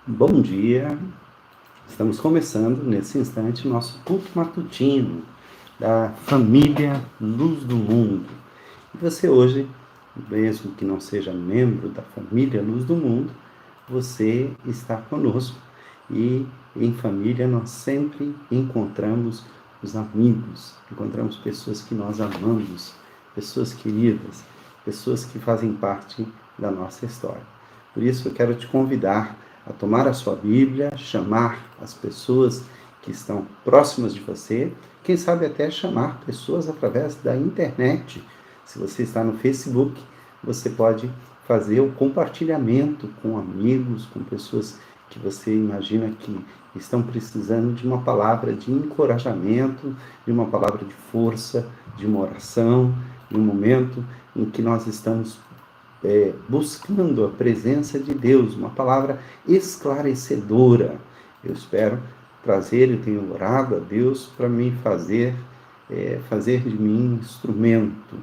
Bom dia, estamos começando nesse instante o nosso culto matutino da família Luz do Mundo. E você hoje, mesmo que não seja membro da família Luz do Mundo, você está conosco e em família nós sempre encontramos os amigos, encontramos pessoas que nós amamos, pessoas queridas, pessoas que fazem parte da nossa história. Por isso eu quero te convidar a tomar a sua Bíblia, chamar as pessoas que estão próximas de você, quem sabe até chamar pessoas através da internet. Se você está no Facebook, você pode fazer o compartilhamento com amigos, com pessoas que você imagina que estão precisando de uma palavra de encorajamento, de uma palavra de força, de uma oração, de um momento em que nós estamos buscando a presença de Deus, uma palavra esclarecedora. Eu espero trazer e tenho orado a Deus para me fazer de mim um instrumento.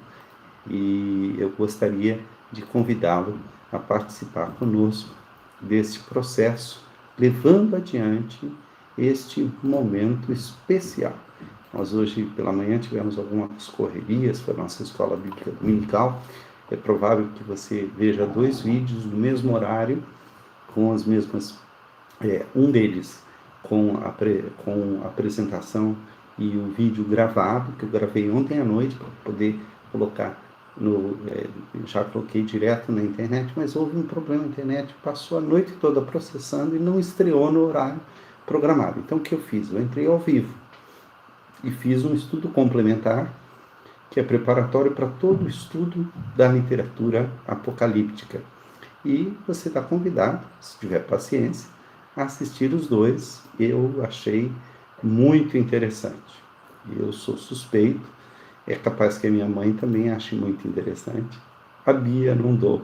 E eu gostaria de convidá-lo a participar conosco deste processo, levando adiante este momento especial. Nós hoje pela manhã tivemos algumas correrias para a nossa escola bíblica dominical. É provável que você veja 2 vídeos no mesmo horário, com as mesmas, um deles com a apresentação e o vídeo gravado, que eu gravei ontem à noite para poder colocar já coloquei direto na internet, mas houve um problema na internet, passou a noite toda processando e não estreou no horário programado. Então o que eu fiz? Eu entrei ao vivo e fiz um estudo complementar, que é preparatório para todo o estudo da literatura apocalíptica. E você está convidado, se tiver paciência, a assistir os 2. Eu achei muito interessante. Eu sou suspeito, é capaz que a minha mãe também ache muito interessante. A Bia não dou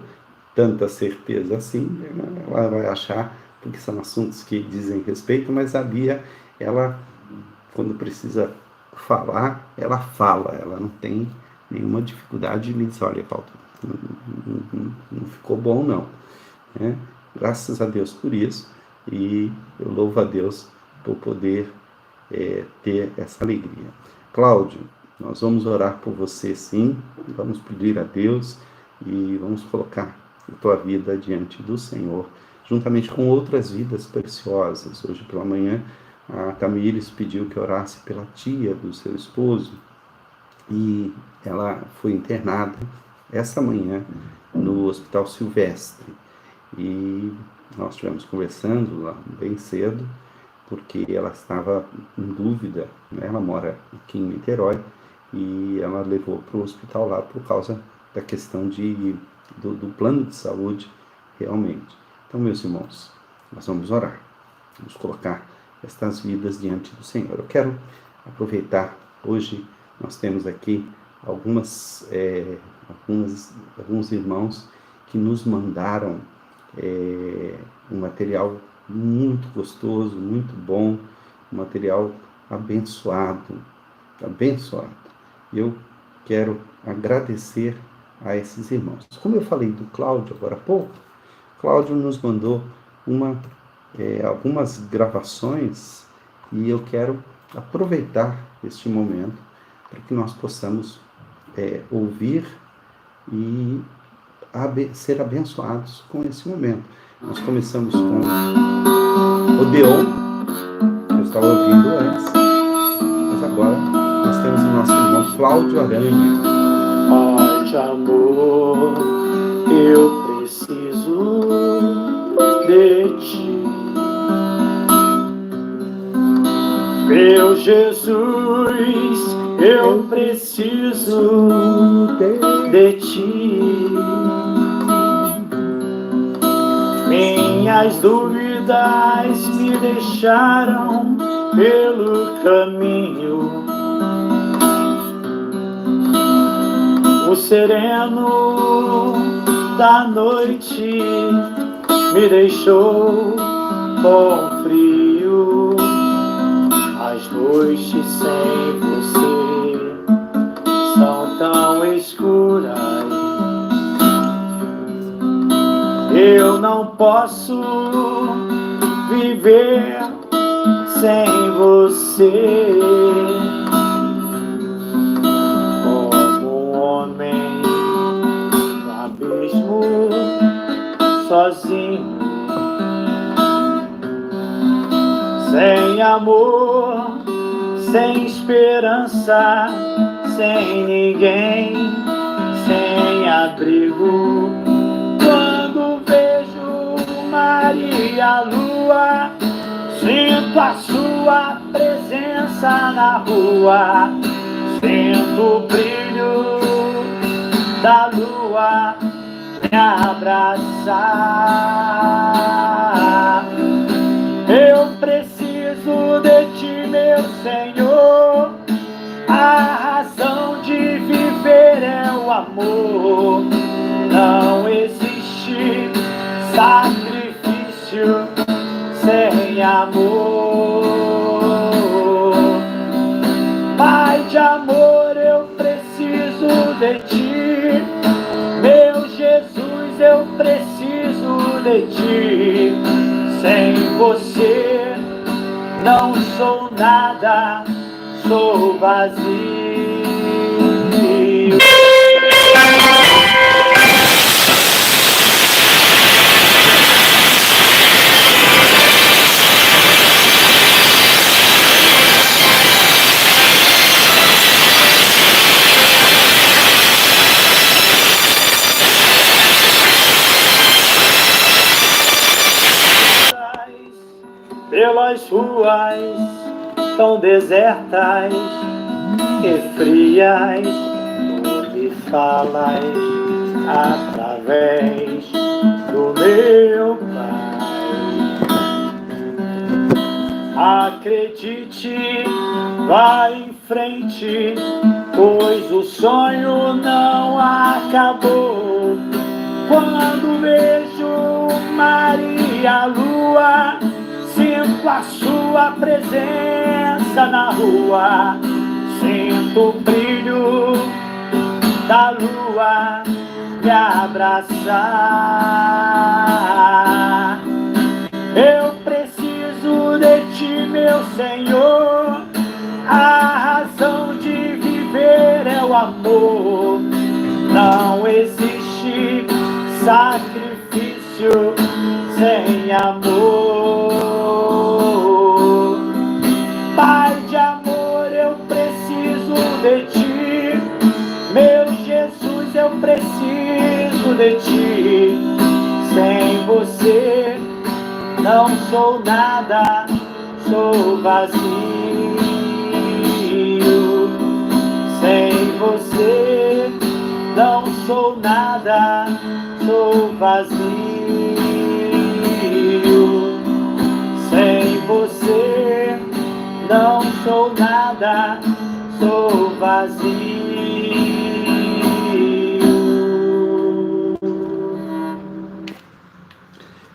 tanta certeza assim, ela vai achar, porque são assuntos que dizem respeito, mas a Bia, ela, quando precisa falar, ela fala, ela não tem nenhuma dificuldade de dizer, olha, Paulo, não ficou bom não, né? Graças a Deus por isso, e eu louvo a Deus por poder ter essa alegria. Cláudio, nós vamos orar por você sim, vamos pedir a Deus e vamos colocar a tua vida diante do Senhor, juntamente com outras vidas preciosas. Hoje pela manhã, a Tamires pediu que orasse pela tia do seu esposo e ela foi internada essa manhã no Hospital Silvestre. E nós estivemos conversando lá bem cedo, porque ela estava em dúvida, né? Ela mora aqui em Niterói e ela levou para o hospital lá por causa da questão do plano de saúde realmente. Então, meus irmãos, nós vamos orar, vamos colocar estas vidas diante do Senhor. Eu quero aproveitar, hoje nós temos aqui alguns irmãos que nos mandaram um material muito gostoso, muito bom, um material abençoado. Eu quero agradecer a esses irmãos. Como eu falei do Cláudio agora há pouco, Cláudio nos mandou algumas gravações e eu quero aproveitar este momento para que nós possamos ouvir e ser abençoados com esse momento. Nós começamos com Odeon, que eu estava ouvindo antes, mas agora nós temos o nosso irmão Cláudio Aranha. Pai de amor, eu preciso de ti. Meu Jesus, eu preciso de ti. Minhas dúvidas me deixaram pelo caminho. O sereno da noite me deixou com frio. As noites sem você são tão escuras. posso viver sem você. Como um homem no abismo, sozinho, sem amor, sem esperança, sem ninguém, sem abrigo. Quando vejo o mar e a lua, sinto a sua presença na rua, sinto o brilho da lua me abraçar. Eu preciso de ti, meu Senhor, a razão de viver é o amor. Não existe sacrifício sem amor. Pai de amor, eu preciso de ti. Meu Jesus, eu preciso de ti. Sem você não sou nada, sou vazio. Pelas ruas tão desertas e frias, tu me falas através do meu Pai. Acredite, vá em frente, pois o sonho não acabou. Quando vejo o mar e a lua, sinto a sua presença na rua, sinto o brilho da lua me abraçar. Eu preciso de ti, meu Senhor, a razão de viver é o amor. Não existe sacrifício sem amor. Pai de amor, eu preciso de ti. Meu Jesus, eu preciso de ti. Sem você não sou nada, sou vazio. Sem você não sou nada, sou vazio. Sem você não sou nada, sou vazio.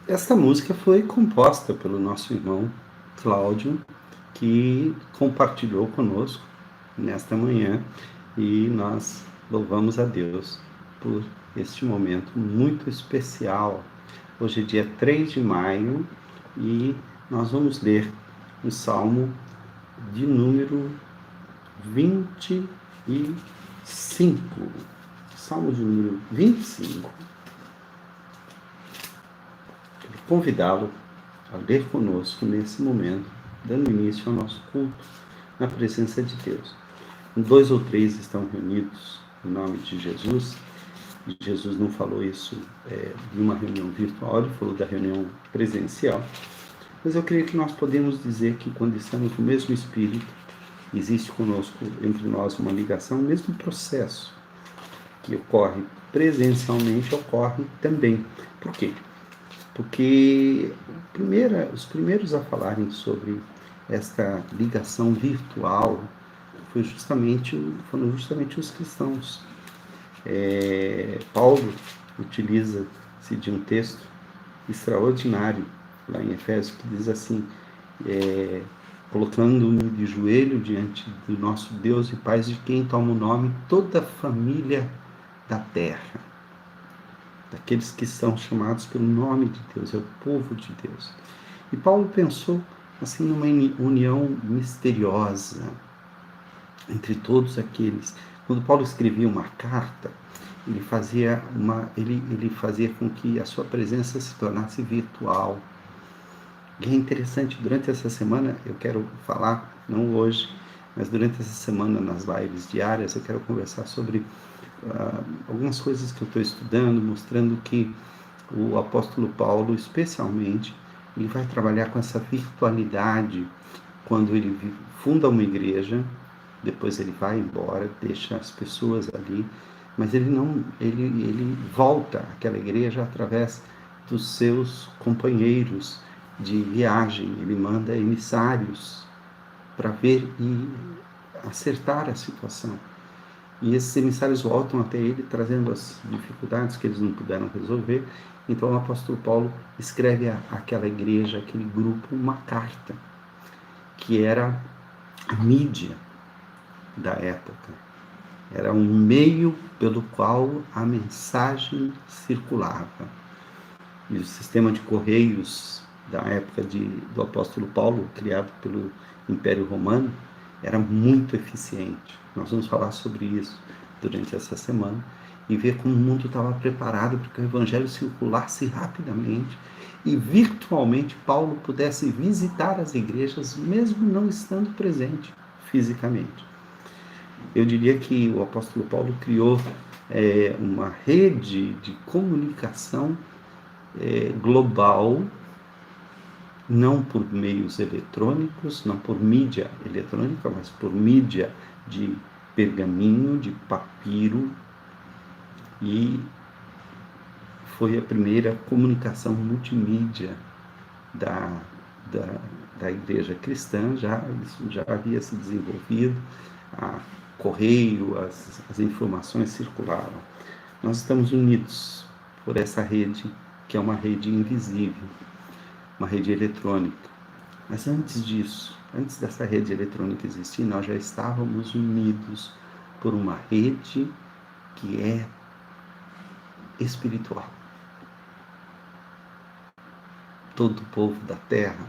Esta música foi composta pelo nosso irmão Cláudio, que compartilhou conosco nesta manhã, e nós louvamos a Deus por este momento muito especial. Hoje é dia 3 de maio e nós vamos ler o Salmo de número 25. Salmo de número 25. Quero convidá-lo a ler conosco nesse momento, dando início ao nosso culto na presença de Deus. 2 ou 3 estão reunidos em nome de Jesus. Jesus não falou isso de uma reunião virtual, ele falou da reunião presencial. Mas eu creio que nós podemos dizer que quando estamos no mesmo Espírito, existe conosco, entre nós, uma ligação, o mesmo processo que ocorre presencialmente, ocorre também. Por quê? Porque os primeiros a falarem sobre esta ligação virtual foram justamente os cristãos. Paulo utiliza-se de um texto extraordinário lá em Efésios, que diz assim: colocando-me de joelho diante do nosso Deus e Pai, de quem toma o nome toda a família da terra. daqueles que são chamados pelo nome de Deus, é o povo de Deus. E Paulo pensou assim numa união misteriosa entre todos aqueles. Quando Paulo escrevia uma carta, ele fazia com que a sua presença se tornasse virtual. E é interessante, durante essa semana, eu quero falar, não hoje, mas durante essa semana nas lives diárias, eu quero conversar sobre algumas coisas que eu estou estudando, mostrando que o apóstolo Paulo, especialmente, ele vai trabalhar com essa virtualidade quando ele funda uma igreja, depois ele vai embora, deixa as pessoas ali, mas ele volta àquela igreja através dos seus companheiros de viagem. Ele manda emissários para ver e acertar a situação. E esses emissários voltam até ele trazendo as dificuldades que eles não puderam resolver. Então o apóstolo Paulo escreve àquela igreja, àquele grupo, uma carta, que era a mídia da época. Era um meio pelo qual a mensagem circulava. E o sistema de correios da época do apóstolo Paulo, criado pelo Império Romano, era muito eficiente. Nós vamos falar sobre isso durante essa semana e ver como o mundo estava preparado para que o evangelho circulasse rapidamente e virtualmente Paulo pudesse visitar as igrejas mesmo não estando presente fisicamente. Eu diria que o apóstolo Paulo criou uma rede de comunicação global, não por meios eletrônicos, não por mídia eletrônica, mas por mídia de pergaminho, de papiro, e foi a primeira comunicação multimídia da igreja cristã. Isso já havia se desenvolvido, a correio, as informações circulavam. Nós estamos unidos por essa rede, que é uma rede invisível, uma rede eletrônica. Mas antes disso, antes dessa rede eletrônica existir, nós já estávamos unidos por uma rede que é espiritual. Todo o povo da terra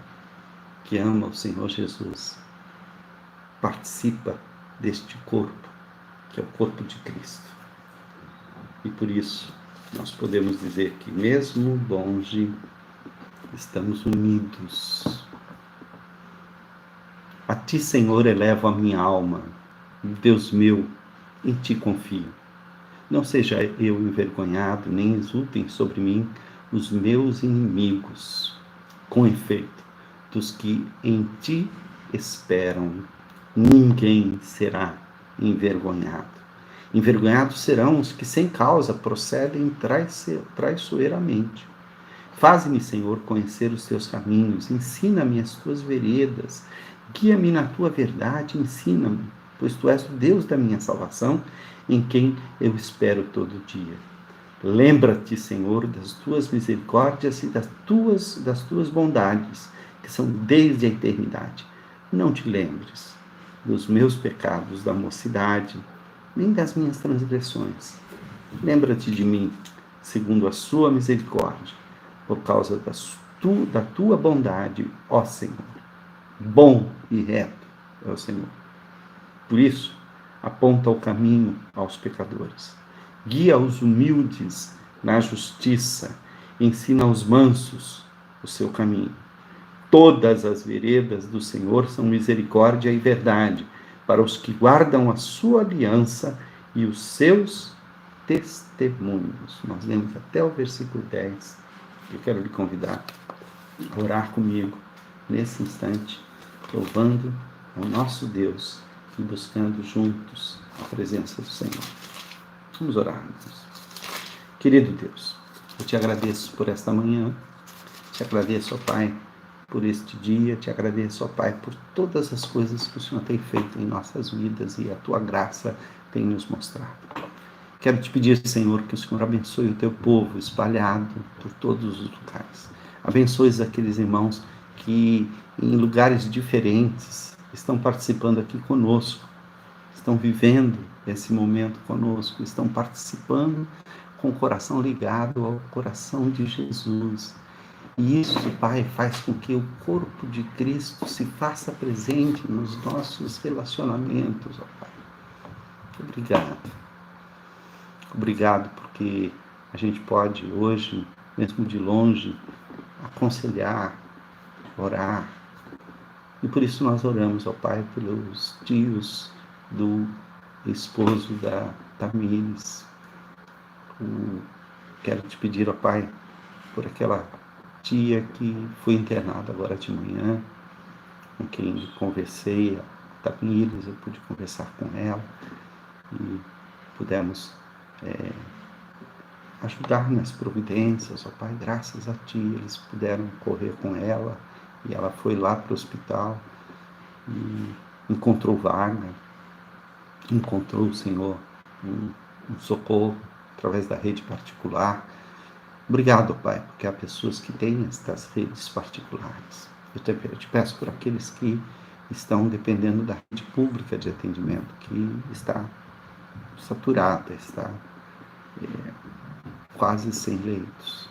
que ama o Senhor Jesus participa deste corpo, que é o corpo de Cristo. E por isso nós podemos dizer que mesmo longe, estamos unidos. A ti, Senhor, elevo a minha alma. Deus meu, em ti confio. Não seja eu envergonhado, nem exultem sobre mim os meus inimigos. Com efeito, dos que em ti esperam, ninguém será envergonhado. Envergonhados serão os que sem causa procedem traiçoeiramente. Faze-me, Senhor, conhecer os teus caminhos, ensina-me as tuas veredas, guia-me na tua verdade, ensina-me, pois tu és o Deus da minha salvação, em quem eu espero todo dia. Lembra-te, Senhor, das tuas misericórdias e das tuas bondades, que são desde a eternidade. Não te lembres dos meus pecados da mocidade, nem das minhas transgressões. Lembra-te de mim, segundo a sua misericórdia, por causa da tua bondade, ó Senhor. Bom e reto é o Senhor. Por isso, aponta o caminho aos pecadores. Guia os humildes na justiça, ensina aos mansos o seu caminho. Todas as veredas do Senhor são misericórdia e verdade para os que guardam a sua aliança e os seus testemunhos. Nós lemos até o versículo 10. Eu quero lhe convidar a orar comigo nesse instante, louvando ao nosso Deus e buscando juntos a presença do Senhor. Vamos orar, Deus. Querido Deus, eu te agradeço por esta manhã, te agradeço, ó Pai, por este dia, te agradeço, ó Pai, por todas as coisas que o Senhor tem feito em nossas vidas e a tua graça tem nos mostrado. Quero te pedir, Senhor, que o Senhor abençoe o teu povo espalhado por todos os lugares. Abençoe aqueles irmãos que em lugares diferentes estão participando aqui conosco, estão vivendo esse momento conosco, estão participando com o coração ligado ao coração de Jesus. E isso, Pai, faz com que o corpo de Cristo se faça presente nos nossos relacionamentos, ó Pai. Obrigado. Obrigado porque a gente pode hoje, mesmo de longe, aconselhar, orar. E por isso nós oramos, ó Pai, pelos tios do esposo da Tamires. Quero te pedir, ó Pai, por aquela tia que foi internada agora de manhã, com quem conversei, a Tamires, eu pude conversar com ela e pudemos ajudar nas providências, ó Pai, graças a Ti, eles puderam correr com ela e ela foi lá para o hospital e encontrou vaga, encontrou, Senhor, um socorro através da rede particular. Obrigado, Pai, porque há pessoas que têm estas redes particulares. Eu te peço por aqueles que estão dependendo da rede pública de atendimento, que está saturada, está quase sem leitos.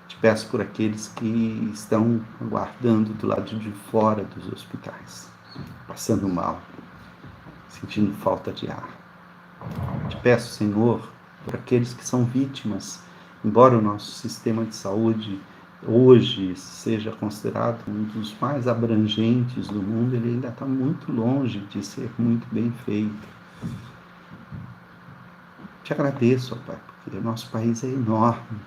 Te peço por aqueles que estão aguardando do lado de fora dos hospitais, passando mal, sentindo falta de ar. Te peço, Senhor, por aqueles que são vítimas, embora o nosso sistema de saúde hoje seja considerado um dos mais abrangentes do mundo, ele ainda está muito longe de ser muito bem feito. Te agradeço, ó Pai, porque o nosso país é enorme.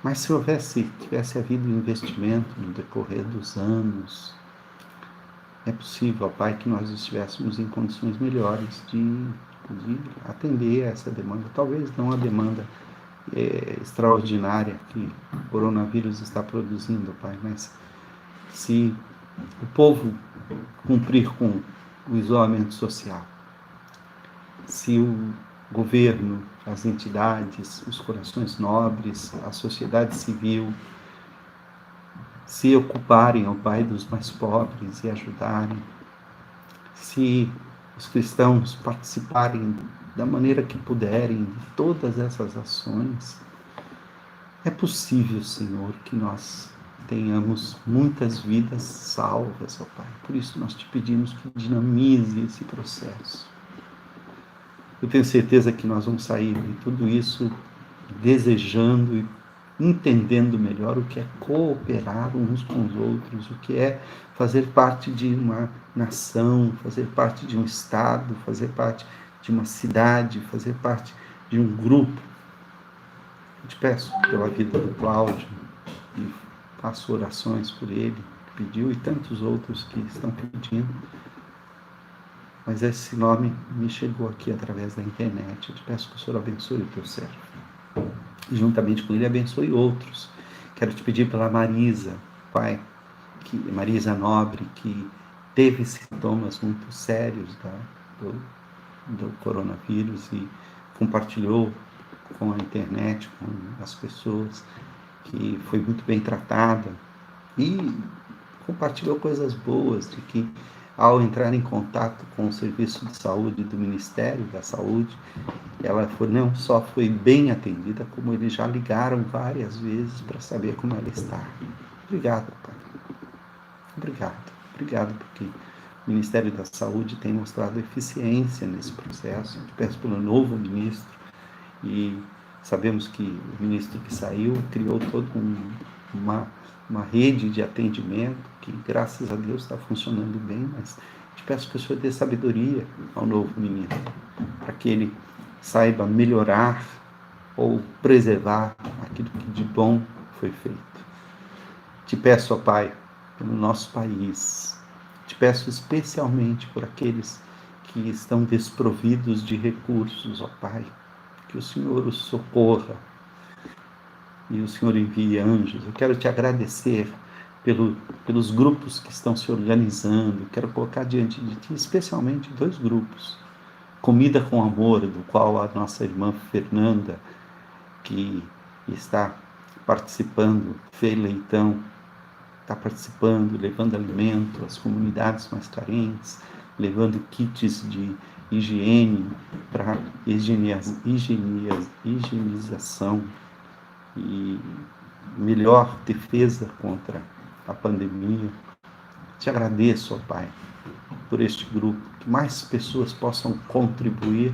Mas se tivesse havido investimento no decorrer dos anos, é possível, ó Pai, que nós estivéssemos em condições melhores de atender a essa demanda. Talvez não a demanda extraordinária que o coronavírus está produzindo, Pai, mas se o povo cumprir com o isolamento social, se o governo, as entidades, os corações nobres, a sociedade civil se ocuparem, ó Pai, dos mais pobres e ajudarem, se os cristãos participarem da maneira que puderem de todas essas ações, é possível, Senhor, que nós tenhamos muitas vidas salvas, ó Pai. Por isso nós te pedimos que dinamize esse processo. Eu tenho certeza que nós vamos sair de tudo isso desejando e entendendo melhor o que é cooperar uns com os outros, o que é fazer parte de uma nação, fazer parte de um estado, fazer parte de uma cidade, fazer parte de um grupo. Eu te peço pela vida do Cláudio e faço orações por ele, que pediu, e tantos outros que estão pedindo. Mas esse nome me chegou aqui através da internet. Eu te peço que o Senhor abençoe o teu servo. E juntamente com ele abençoe outros. Quero te pedir pela Marisa, Pai, Marisa Nobre, que teve sintomas muito sérios do coronavírus e compartilhou com a internet, com as pessoas, que foi muito bem tratada e compartilhou coisas boas, de que ao entrar em contato com o serviço de saúde do Ministério da Saúde, ela não só foi bem atendida, como eles já ligaram várias vezes para saber como ela está. Obrigado, Pai. Obrigado porque o Ministério da Saúde tem mostrado eficiência nesse processo. Eu te peço pelo novo ministro, e sabemos que o ministro que saiu criou toda uma rede de atendimento que, graças a Deus, está funcionando bem, mas te peço que o Senhor dê sabedoria ao novo ministro, para que ele saiba melhorar ou preservar aquilo que de bom foi feito. Te peço, ó Pai, pelo nosso país, te peço especialmente por aqueles que estão desprovidos de recursos, ó Pai, que o Senhor os socorra e o Senhor envie anjos. Eu quero te agradecer pelos grupos que estão se organizando. Quero colocar diante de ti especialmente 2 grupos. Comida com Amor, do qual a nossa irmã Fernanda, que está participando, Fê Leitão, está participando, levando alimento às comunidades mais carentes. levando kits de higiene para higienização e melhor defesa contra a pandemia. Te agradeço, ó Pai, por este grupo, que mais pessoas possam contribuir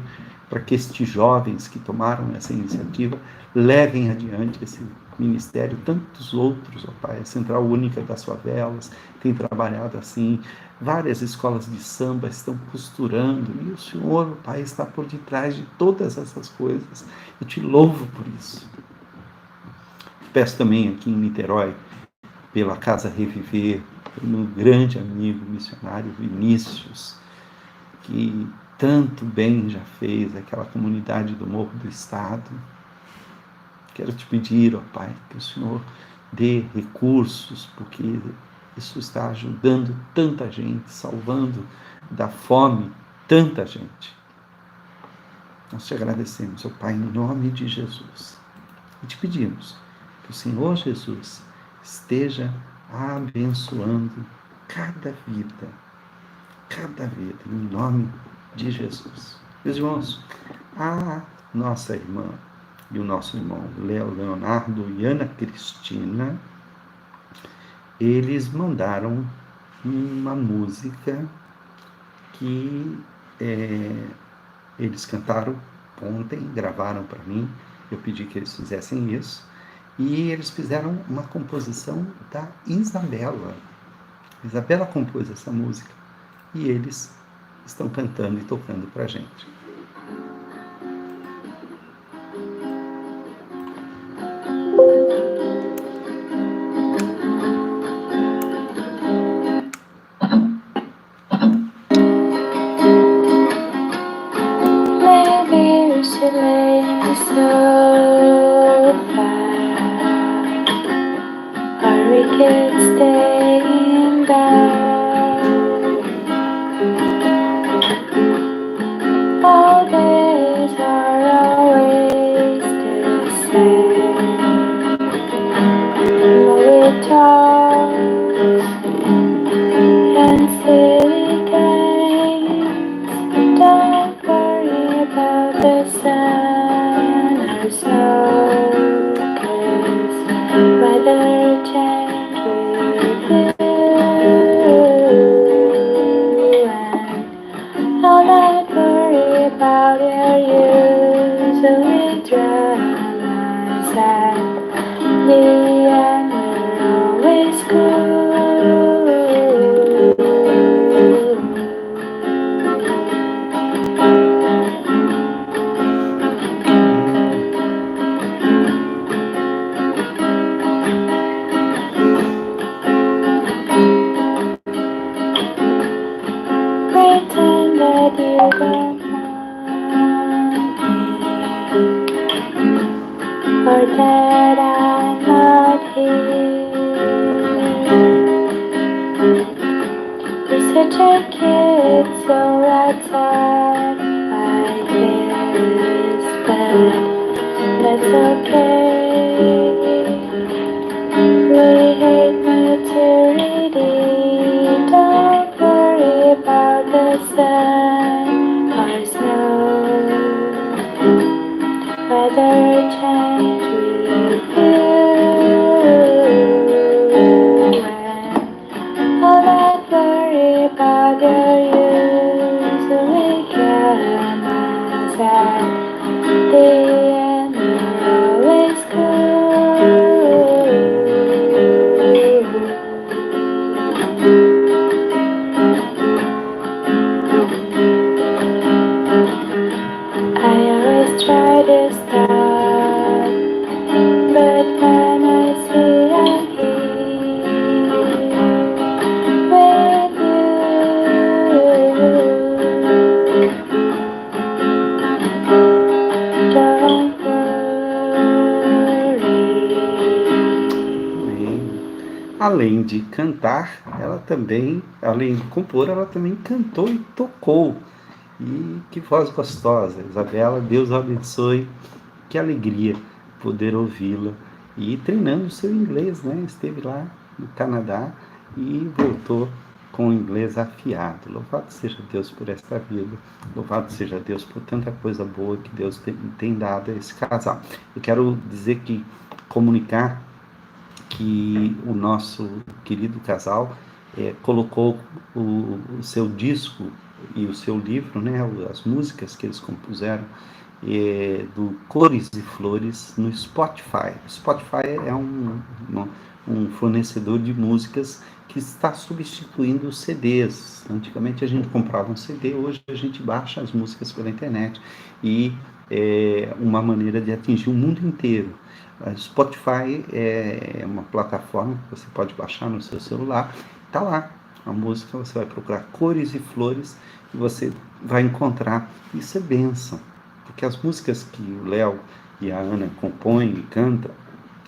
para que estes jovens que tomaram essa iniciativa levem adiante esse ministério. Tantos outros, ó Pai, a Central Única das Favelas tem trabalhado assim, várias escolas de samba estão costurando, e o Senhor, ó Pai, está por detrás de todas essas coisas. Eu te louvo por isso. Peço também aqui em Niterói, pela Casa Reviver, pelo grande amigo missionário Vinícius, que tanto bem já fez àquela comunidade do Morro do Estado. Quero te pedir, ó Pai, que o Senhor dê recursos, porque isso está ajudando tanta gente, salvando da fome tanta gente. Nós te agradecemos, ó Pai, em nome de Jesus. E te pedimos que o Senhor Jesus esteja abençoando cada vida, em nome de Jesus. Meus irmãos, a nossa irmã e o nosso irmão Léo Leonardo e Ana Cristina, eles mandaram uma música que eles cantaram ontem, gravaram para mim, eu pedi que eles fizessem isso, e eles fizeram uma composição da Isabela. Isabela compôs essa música e eles estão cantando e tocando para a gente. Maybe we should lay in the sofa, or we could stay in bed. All days are always the same. We talk and silly games. Don't worry about the sun or snow, 'cause weather change with you, and I'll not worry about your usually dramas at the end. We're always cool. Pretend that you don't want me, or that I'm not here. You're such a kid, so let's act like this, but that's okay. We hate maturity. Don't worry about the sun or snow. Weather change with you, and I'll not worry about your usually dramas at the end. We're always cool. I always try to stop, but when I see I'm here with you, don't worry. Além de cantar, ela também, além de compor, ela também cantou e tocou. E que voz gostosa, Isabela, Deus a abençoe, que alegria poder ouvi-la. E treinando o seu inglês, né? Esteve lá no Canadá e voltou com o inglês afiado. Louvado seja Deus por esta vida. Louvado seja Deus por tanta coisa boa que Deus tem dado a esse casal. Eu quero dizer que, comunicar que o nosso querido casal colocou o seu disco e o seu livro, né, as músicas que eles compuseram, do Cores e Flores, no Spotify. O Spotify é um fornecedor de músicas que está substituindo os CDs. Antigamente a gente comprava um CD, hoje a gente baixa as músicas pela internet, e é uma maneira de atingir o mundo inteiro. O Spotify é uma plataforma que você pode baixar no seu celular, está lá a música, você vai procurar Cores e Flores e você vai encontrar. Isso é bênção, porque as músicas que o Léo e a Ana compõem e cantam,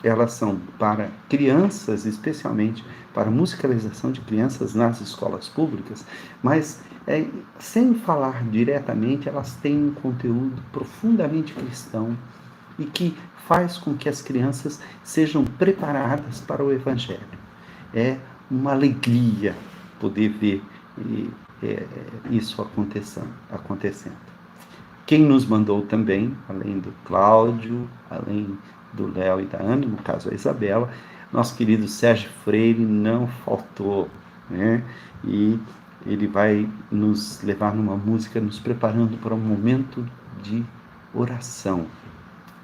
elas são para crianças, especialmente para musicalização de crianças nas escolas públicas, mas sem falar diretamente, elas têm um conteúdo profundamente cristão e que faz com que as crianças sejam preparadas para o Evangelho. É uma alegria poder ver isso acontecendo. Quem nos mandou também, além do Cláudio, além do Léo e da Ana, no caso a Isabela, nosso querido Sérgio Freire não faltou, né? E ele vai nos levar numa música, nos preparando para um momento de oração,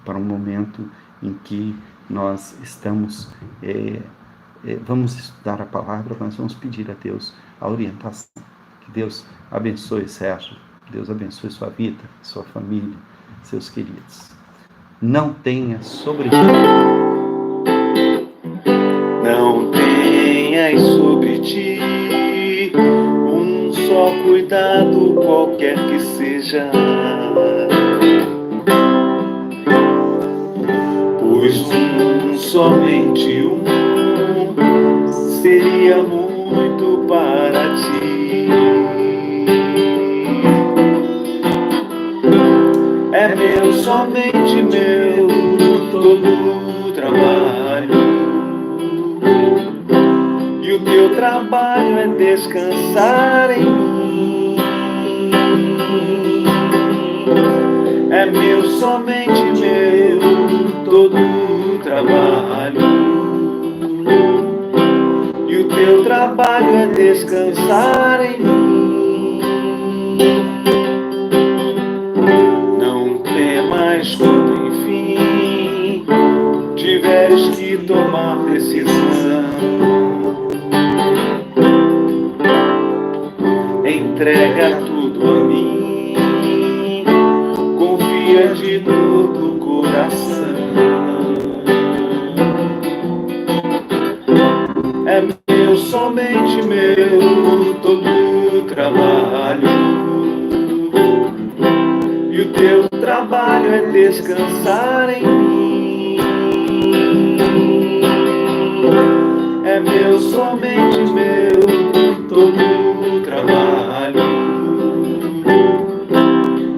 para um momento em que nós estamos, vamos estudar a palavra, mas vamos pedir a Deus a orientação. Que Deus abençoe Sérgio, Deus abençoe sua vida, sua família, seus queridos. Não tenha sobre ti. Não tenhas sobre ti um só cuidado, qualquer que seja, pois somente seria muito para ti. É meu, somente meu, todo o trabalho, e o teu trabalho é descansar em mim. É meu, somente meu, todo o trabalho, e o teu trabalho é descansar em mim. Não temas quando enfim tiveres que tomar decisão. Entrega tudo a mim, confia de todo o coração. É meu, somente meu, todo o trabalho, e o teu trabalho é descansar em mim. É meu, somente meu, todo o trabalho,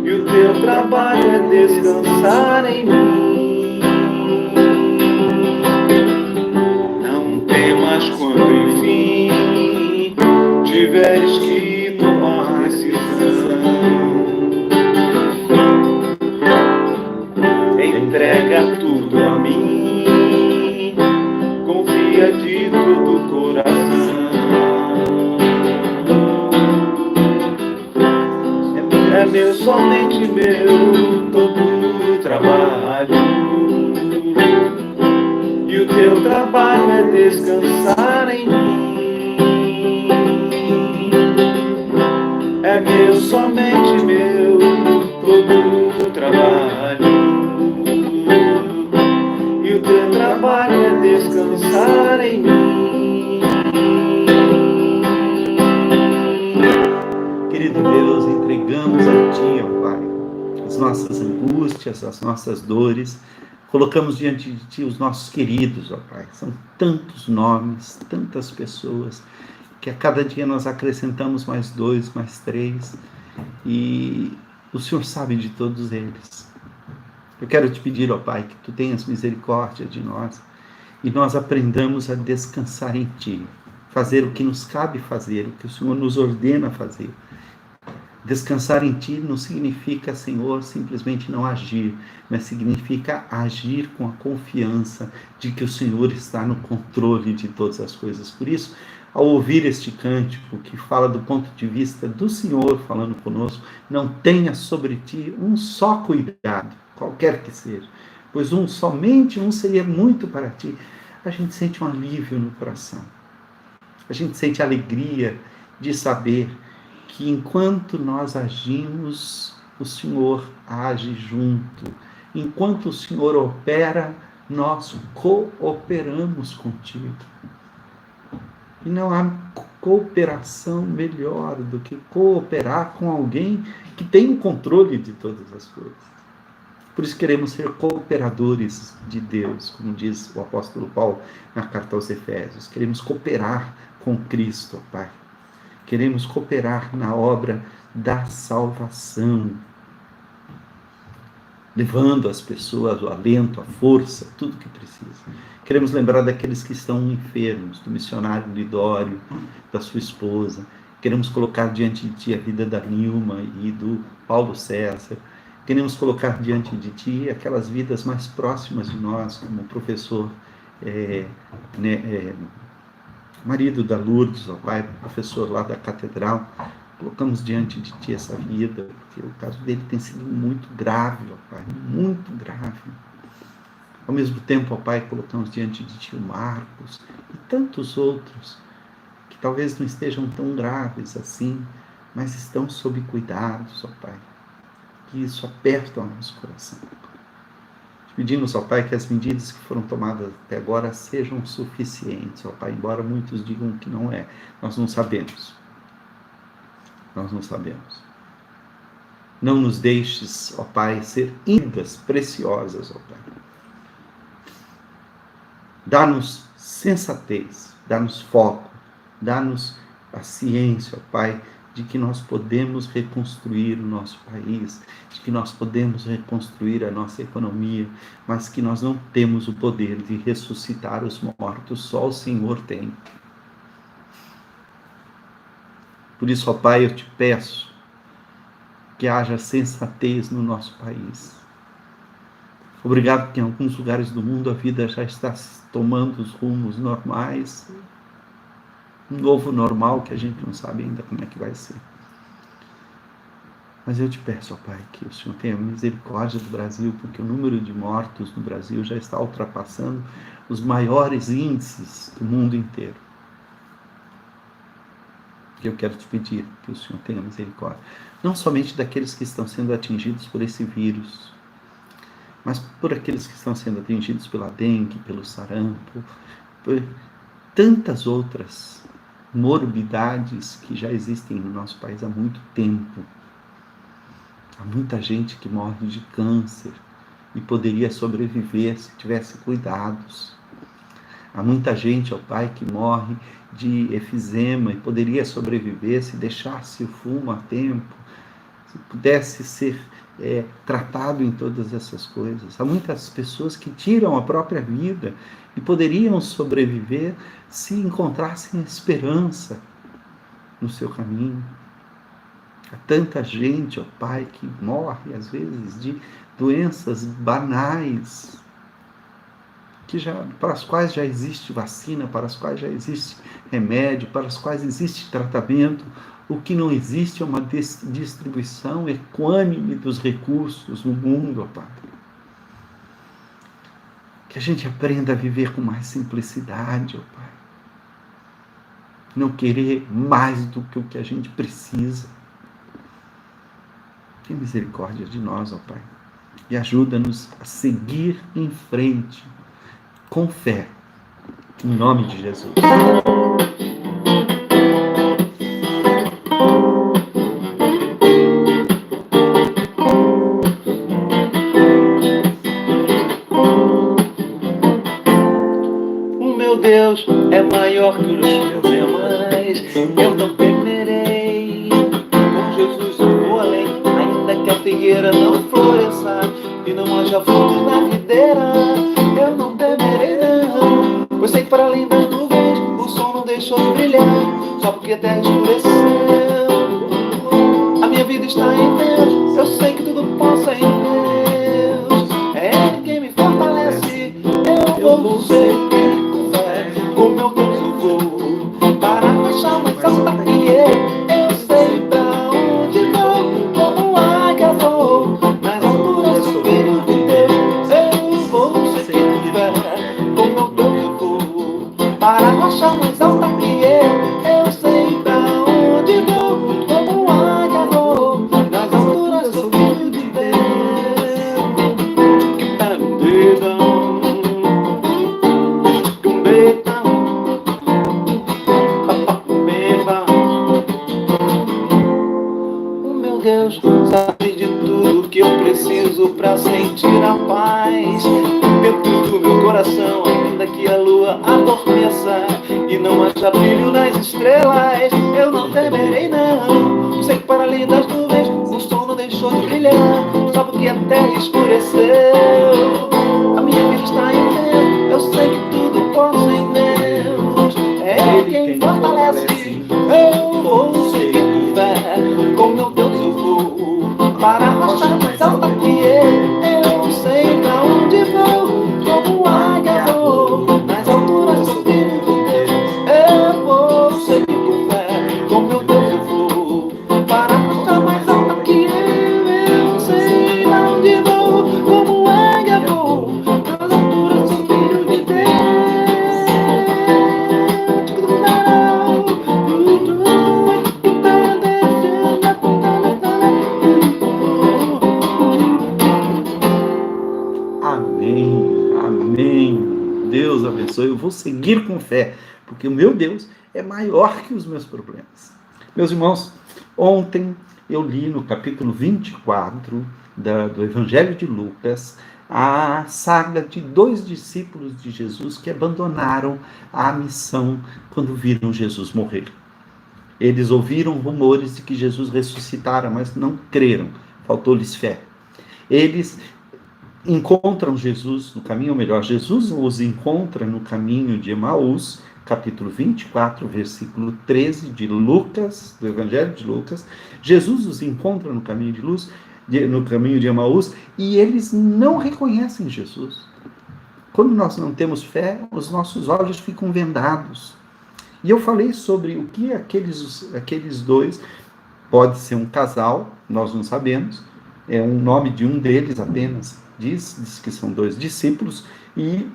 e o teu trabalho é descansar em mim. Não temas quando enfim tiveres que tomar decisão. Entrega tudo a mim, confia de todo o coração. É meu, somente meu, todo o trabalho, e o teu trabalho é descansar em mim. É meu, somente meu, todo o trabalho, e o teu trabalho é descansar em mim. Querido Deus, entregamos a Ti, ó Pai, as nossas angústias, as nossas dores, colocamos diante de Ti os nossos queridos, ó Pai. São tantos nomes, tantas pessoas, que a cada dia nós acrescentamos mais 2, mais 3, e o Senhor sabe de todos eles. Eu quero Te pedir, ó Pai, que Tu tenhas misericórdia de nós, e nós aprendamos a descansar em Ti. fazer o que nos cabe fazer, o que o Senhor nos ordena fazer. Descansar em Ti não significa, Senhor, simplesmente não agir, mas significa agir com a confiança de que o Senhor está no controle de todas as coisas. Por isso, ao ouvir este cântico que fala do ponto de vista do Senhor falando conosco, não tenha sobre ti um só cuidado, qualquer que seja, pois somente um seria muito para ti. A gente sente um alívio no coração. A gente sente alegria de saber que enquanto nós agimos, o Senhor age junto. Enquanto o Senhor opera, nós cooperamos contigo. E não há cooperação melhor do que cooperar com alguém que tem o controle de todas as coisas. Por isso queremos ser cooperadores de Deus, como diz o apóstolo Paulo na carta aos Efésios. Queremos cooperar com Cristo, ó Pai. Queremos cooperar na obra da salvação, levando às pessoas o alento, a força, tudo que precisa. Queremos lembrar daqueles que estão enfermos, do missionário Lidório, da sua esposa. Queremos colocar diante de Ti a vida da Nilma e do Paulo César. Queremos colocar diante de Ti aquelas vidas mais próximas de nós, como o professor marido da Lourdes, ó Pai, professor lá da catedral. Colocamos diante de Ti essa vida, porque o caso dele tem sido muito grave, ó Pai, muito grave. Ao mesmo tempo, ó Pai, colocamos diante de Ti o Marcos e tantos outros que talvez não estejam tão graves assim, mas estão sob cuidados, ó Pai. Que isso aperta o nosso coração. Pedimos, ó Pai, que as medidas que foram tomadas até agora sejam suficientes, ó Pai, embora muitos digam que não é. Nós não sabemos. Nós não sabemos. Não nos deixes, ó Pai, ser ídolos preciosas, ó Pai. Dá-nos sensatez, dá-nos foco, dá-nos a ciência, ó Pai, de que nós podemos reconstruir o nosso país, de que nós podemos reconstruir a nossa economia, mas que nós não temos o poder de ressuscitar os mortos, só o Senhor tem. Por isso, ó Pai, eu te peço que haja sensatez no nosso país. Obrigado porque em alguns lugares do mundo a vida já está tomando os rumos normais, um novo normal que a gente não sabe ainda como é que vai ser. Mas eu te peço, ó Pai, que o Senhor tenha misericórdia do Brasil, porque o número de mortos no Brasil já está ultrapassando os maiores índices do mundo inteiro. Eu quero te pedir que o Senhor tenha misericórdia, não somente daqueles que estão sendo atingidos por esse vírus, mas por aqueles que estão sendo atingidos pela dengue, pelo sarampo, por tantas outras morbidades que já existem no nosso país há muito tempo. Há muita gente que morre de câncer e poderia sobreviver se tivesse cuidados. Há muita gente, ó Pai, que morre de efizema e poderia sobreviver se deixasse o fumo a tempo, se pudesse ser tratado em todas essas coisas. Há muitas pessoas que tiram a própria vida e poderiam sobreviver se encontrassem esperança no seu caminho. Há tanta gente, ó Pai, que morre às vezes de doenças banais, para as quais já existe vacina, para as quais já existe remédio, para as quais existe tratamento. O que não existe é uma distribuição equânime dos recursos no mundo, ó Pai. Que a gente aprenda a viver com mais simplicidade, ó Pai. Não querer mais do que o que a gente precisa. Tenha misericórdia de nós, ó Pai. E ajuda-nos a seguir em frente, com fé. Em nome de Jesus. Deus é maior que os problemas. Eu não temerei. Com Jesus eu vou além. Ainda que a figueira não floresça e não haja frutos na videira, eu não temerei não. Pois sei que para além das nuvens o sol não deixa deixou de brilhar, só porque a terra escureceu. A minha vida está em Deus, eu sei que tudo posso em Deus. É Ele quem me fortalece, eu vou seguir com fé. Com meu Deus eu vou para achar mais alta que eu sei pra onde vou, como águia vou, nas alturas do filho de Deus. Eu vou seguir com fé, com meu Deus eu vou para achar mais alta que eu sei pra onde vou, como águia vou, nas alturas do filho de Deus. O meu Deus sabe de tudo que eu preciso pra sentir a paz dentro do meu coração, ainda que a lua adormeça e não haja brilho nas estrelas, eu não temerei não. Sei que para além das nuvens o sol não deixou de brilhar, só porque a terra escureceu. A minha vida está em Deus, eu sei que tudo posso em Deus. É Ele quem fortalece, eu vou seguir com fé. Com meu Deus eu vou para a rocha mais alta que eu sei pra onde vou, como águia vou, nas alturas do filho de Deus. Eu vou seguir com fé, com meu Deus eu vou para a rocha mais alta que eu sei pra onde vou, como águia vou, nas alturas do filho de Deus. Amém, amém. Deus abençoe. Eu vou seguir com fé, porque o meu Deus é maior que os meus problemas. Meus irmãos, ontem eu li no capítulo 24 do Evangelho de Lucas a saga de 2 discípulos de Jesus que abandonaram a missão quando viram Jesus morrer. Eles ouviram rumores de que Jesus ressuscitara, mas não creram, faltou-lhes fé. Eles encontram Jesus no caminho, ou melhor, Jesus os encontra no caminho de Emaús, capítulo 24, versículo 13 de Lucas, do Evangelho de Lucas. Jesus os encontra no caminho no caminho de Emaús, e eles não reconhecem Jesus. Quando nós não temos fé, os nossos olhos ficam vendados. E eu falei sobre o que aqueles dois, pode ser um casal, nós não sabemos, é um nome de um deles apenas, diz que são 2 discípulos, e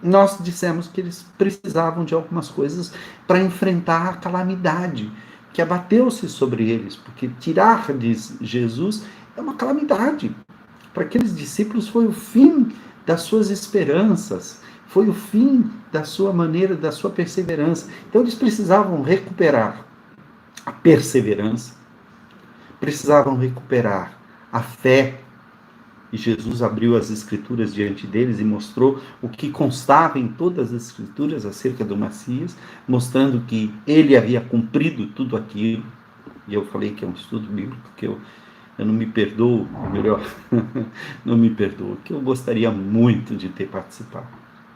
nós dissemos que eles precisavam de algumas coisas para enfrentar a calamidade que abateu-se sobre eles, porque tirar-lhes Jesus é uma calamidade. Para aqueles discípulos foi o fim das suas esperanças, foi o fim da sua maneira, da sua perseverança. Então eles precisavam recuperar a perseverança, precisavam recuperar a fé, e Jesus abriu as Escrituras diante deles e mostrou o que constava em todas as Escrituras acerca do Messias, mostrando que ele havia cumprido tudo aquilo. E eu falei que é um estudo bíblico que eu não me perdoo, ou melhor, não me perdoo, que eu gostaria muito de ter participado,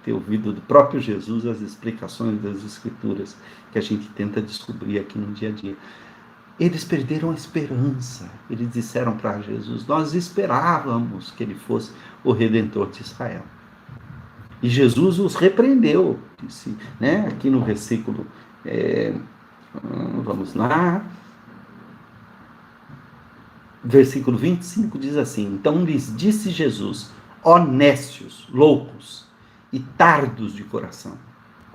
ter ouvido do próprio Jesus as explicações das Escrituras que a gente tenta descobrir aqui no dia a dia. Eles perderam a esperança. Eles disseram para Jesus: nós esperávamos que ele fosse o Redentor de Israel. E Jesus os repreendeu. Disse, né? Aqui no versículo, vamos lá, versículo 25 diz assim: então lhes disse Jesus: ó nécios, loucos e tardos de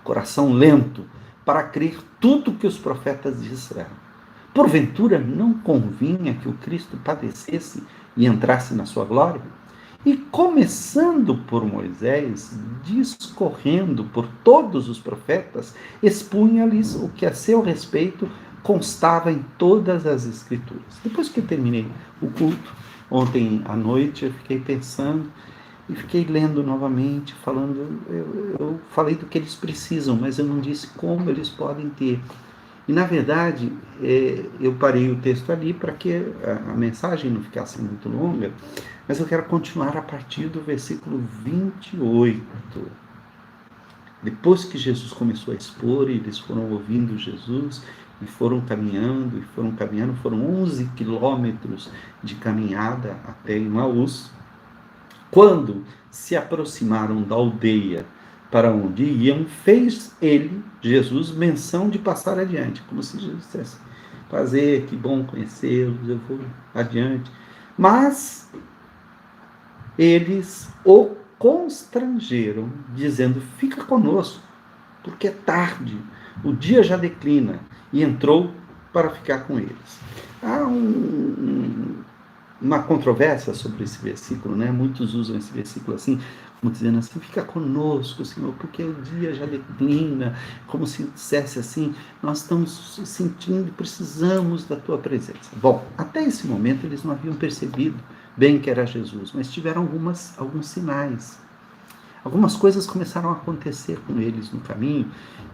coração lento, para crer tudo que os profetas disseram. Porventura não convinha que o Cristo padecesse e entrasse na sua glória? E começando por Moisés, discorrendo por todos os profetas, expunha-lhes o que a seu respeito constava em todas as Escrituras. Depois que eu terminei o culto, ontem à noite, eu fiquei pensando e fiquei lendo novamente, eu falei do que eles precisam, mas eu não disse como eles podem ter. E, na verdade, eu parei o texto ali para que a mensagem não ficasse muito longa, mas eu quero continuar a partir do versículo 28. Depois que Jesus começou a expor, eles foram ouvindo Jesus e foram caminhando, foram 11 quilômetros de caminhada até Emaús. Quando se aproximaram da aldeia para onde iam, fez ele, Jesus, menção de passar adiante, como se Jesus dissesse: prazer, que bom conhecê-los, eu vou adiante. Mas eles o constrangeram, dizendo: fica conosco, porque é tarde, o dia já declina. E entrou para ficar com eles. Há uma controvérsia sobre esse versículo, né? Muitos usam esse versículo assim, como dizendo assim: fica conosco, Senhor, porque o dia já declina, como se dissesse assim: nós estamos sentindo, precisamos da tua presença. Bom, até esse momento eles não haviam percebido bem que era Jesus, mas tiveram alguns sinais. Algumas coisas começaram a acontecer com eles no caminho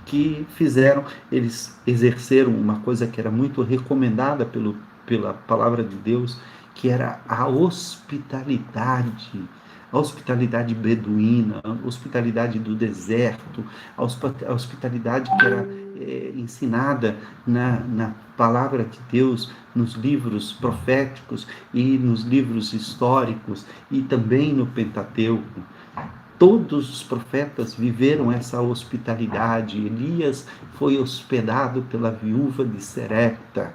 que fizeram eles exerceram uma coisa que era muito recomendada pela palavra de Deus, que era a hospitalidade beduína, a hospitalidade do deserto, a hospitalidade que era ensinada na palavra de Deus, nos livros proféticos e nos livros históricos e também no Pentateuco. Todos os profetas viveram essa hospitalidade. Elias foi hospedado pela viúva de Serepta.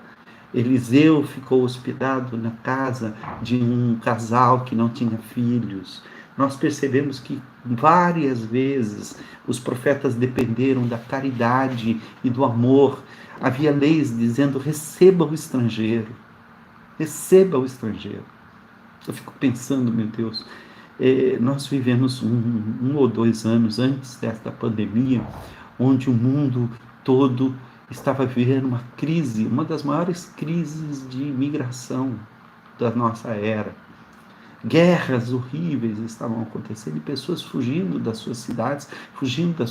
Eliseu ficou hospedado na casa de um casal que não tinha filhos. Nós percebemos que várias vezes os profetas dependeram da caridade e do amor. Havia leis dizendo: receba o estrangeiro. Receba o estrangeiro. Eu fico pensando, meu Deus, nós vivemos um ou 2 anos antes desta pandemia, onde o mundo todo estava vivendo uma crise, uma das maiores crises de imigração da nossa era. Guerras horríveis estavam acontecendo e pessoas fugindo das suas cidades, fugindo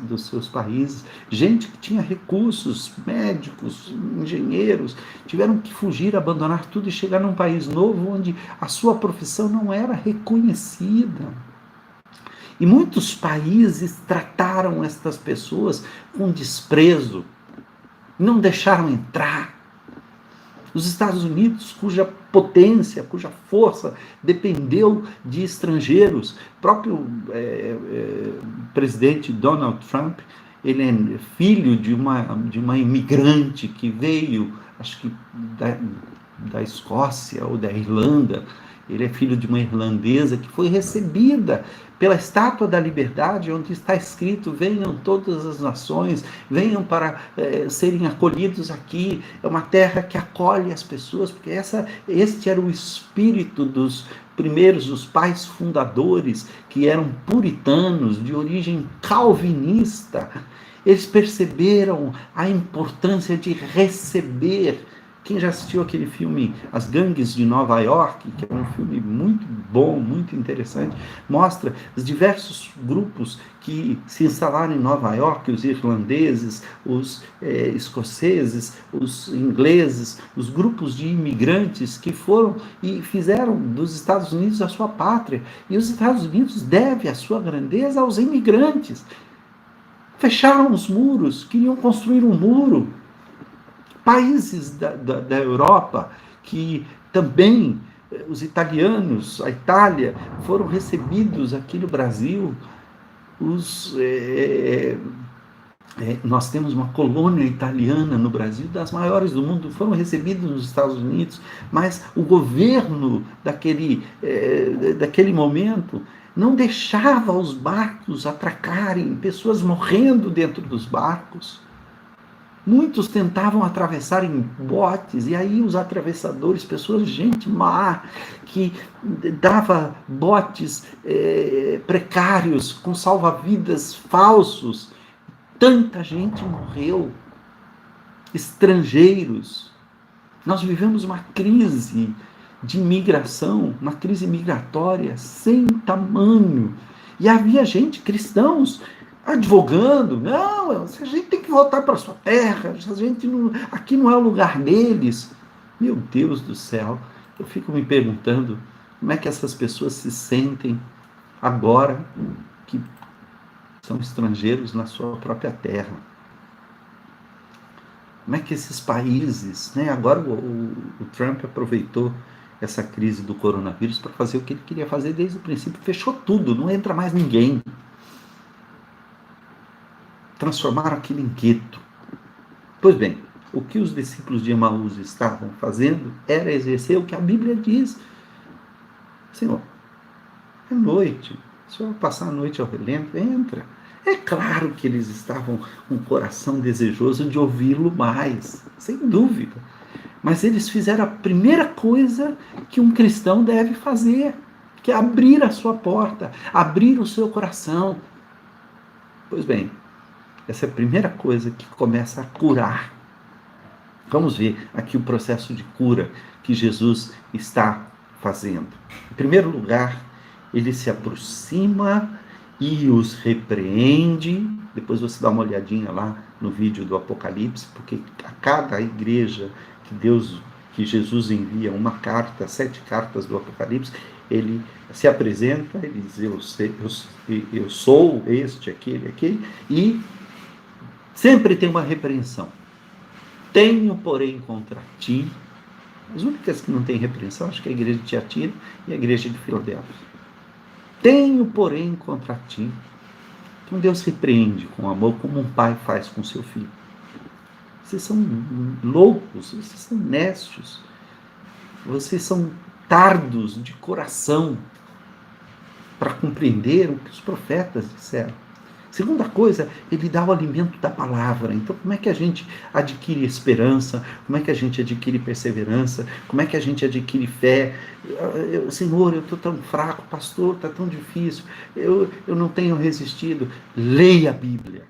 dos seus países. Gente que tinha recursos, médicos, engenheiros, tiveram que fugir, abandonar tudo e chegar num país novo onde a sua profissão não era reconhecida. E muitos países trataram estas pessoas com desprezo, não deixaram entrar. Os Estados Unidos, cuja potência, cuja força dependeu de estrangeiros, o próprio presidente Donald Trump, ele é filho de uma imigrante que veio, acho que da Escócia ou da Irlanda. Ele é filho de uma irlandesa que foi recebida pela Estátua da Liberdade, onde está escrito: venham todas as nações, venham para serem acolhidos aqui. É uma terra que acolhe as pessoas, porque este era o espírito dos primeiros, os pais fundadores, que eram puritanos, de origem calvinista. Eles perceberam a importância de receber. Quem já assistiu aquele filme As Gangues de Nova York, que é um filme muito bom, muito interessante, mostra os diversos grupos que se instalaram em Nova York: os irlandeses, os escoceses, os ingleses, os grupos de imigrantes que foram e fizeram dos Estados Unidos a sua pátria. E os Estados Unidos devem a sua grandeza aos imigrantes. Fecharam os muros, queriam construir um muro. Países da Europa, que também, os italianos, a Itália, foram recebidos aqui no Brasil. Nós temos uma colônia italiana no Brasil, das maiores do mundo, foram recebidos nos Estados Unidos, mas o governo daquele momento não deixava os barcos atracarem, pessoas morrendo dentro dos barcos. Muitos tentavam atravessar em botes, e aí os atravessadores, pessoas, gente má, que dava botes precários, com salva-vidas falsos. Tanta gente morreu. Estrangeiros. Nós vivemos uma crise de imigração, uma crise migratória sem tamanho. E havia gente, cristãos, advogando: não, a gente tem que voltar para a sua terra, aqui não é o lugar deles. Meu Deus do céu, eu fico me perguntando como é que essas pessoas se sentem agora que são estrangeiros na sua própria terra. Como é que esses países, né? Agora o Trump aproveitou essa crise do coronavírus para fazer o que ele queria fazer desde o princípio, fechou tudo, não entra mais ninguém. Transformaram aquilo em gueto. Pois bem, o que os discípulos de Emaús estavam fazendo era exercer o que a Bíblia diz. Senhor, é noite, o senhor vai passar a noite ao relento, entra. É claro que eles estavam com o coração desejoso de ouvi-lo mais, sem dúvida. Mas eles fizeram a primeira coisa que um cristão deve fazer, que é abrir a sua porta, abrir o seu coração. Pois bem, essa é a primeira coisa que começa a curar. Vamos ver aqui o processo de cura que Jesus está fazendo. Em primeiro lugar, ele se aproxima e os repreende. Depois você dá uma olhadinha lá no vídeo do Apocalipse, porque a cada igreja que Jesus envia uma carta, 7 cartas do Apocalipse, ele se apresenta, ele diz, eu sou este, aquele, e sempre tem uma repreensão. Tenho, porém, contra ti. As únicas que não têm repreensão, acho que é a igreja de Tiatira e a igreja de Filadélfia. Tenho, porém, contra ti. Então Deus repreende com amor, como um pai faz com seu filho. Vocês são loucos, vocês são necios, vocês são tardos de coração para compreender o que os profetas disseram. Segunda coisa, ele dá o alimento da palavra. Então, como é que a gente adquire esperança? Como é que a gente adquire perseverança? Como é que a gente adquire fé? Senhor, eu estou tão fraco, pastor, está tão difícil, eu não tenho resistido. Leia a Bíblia.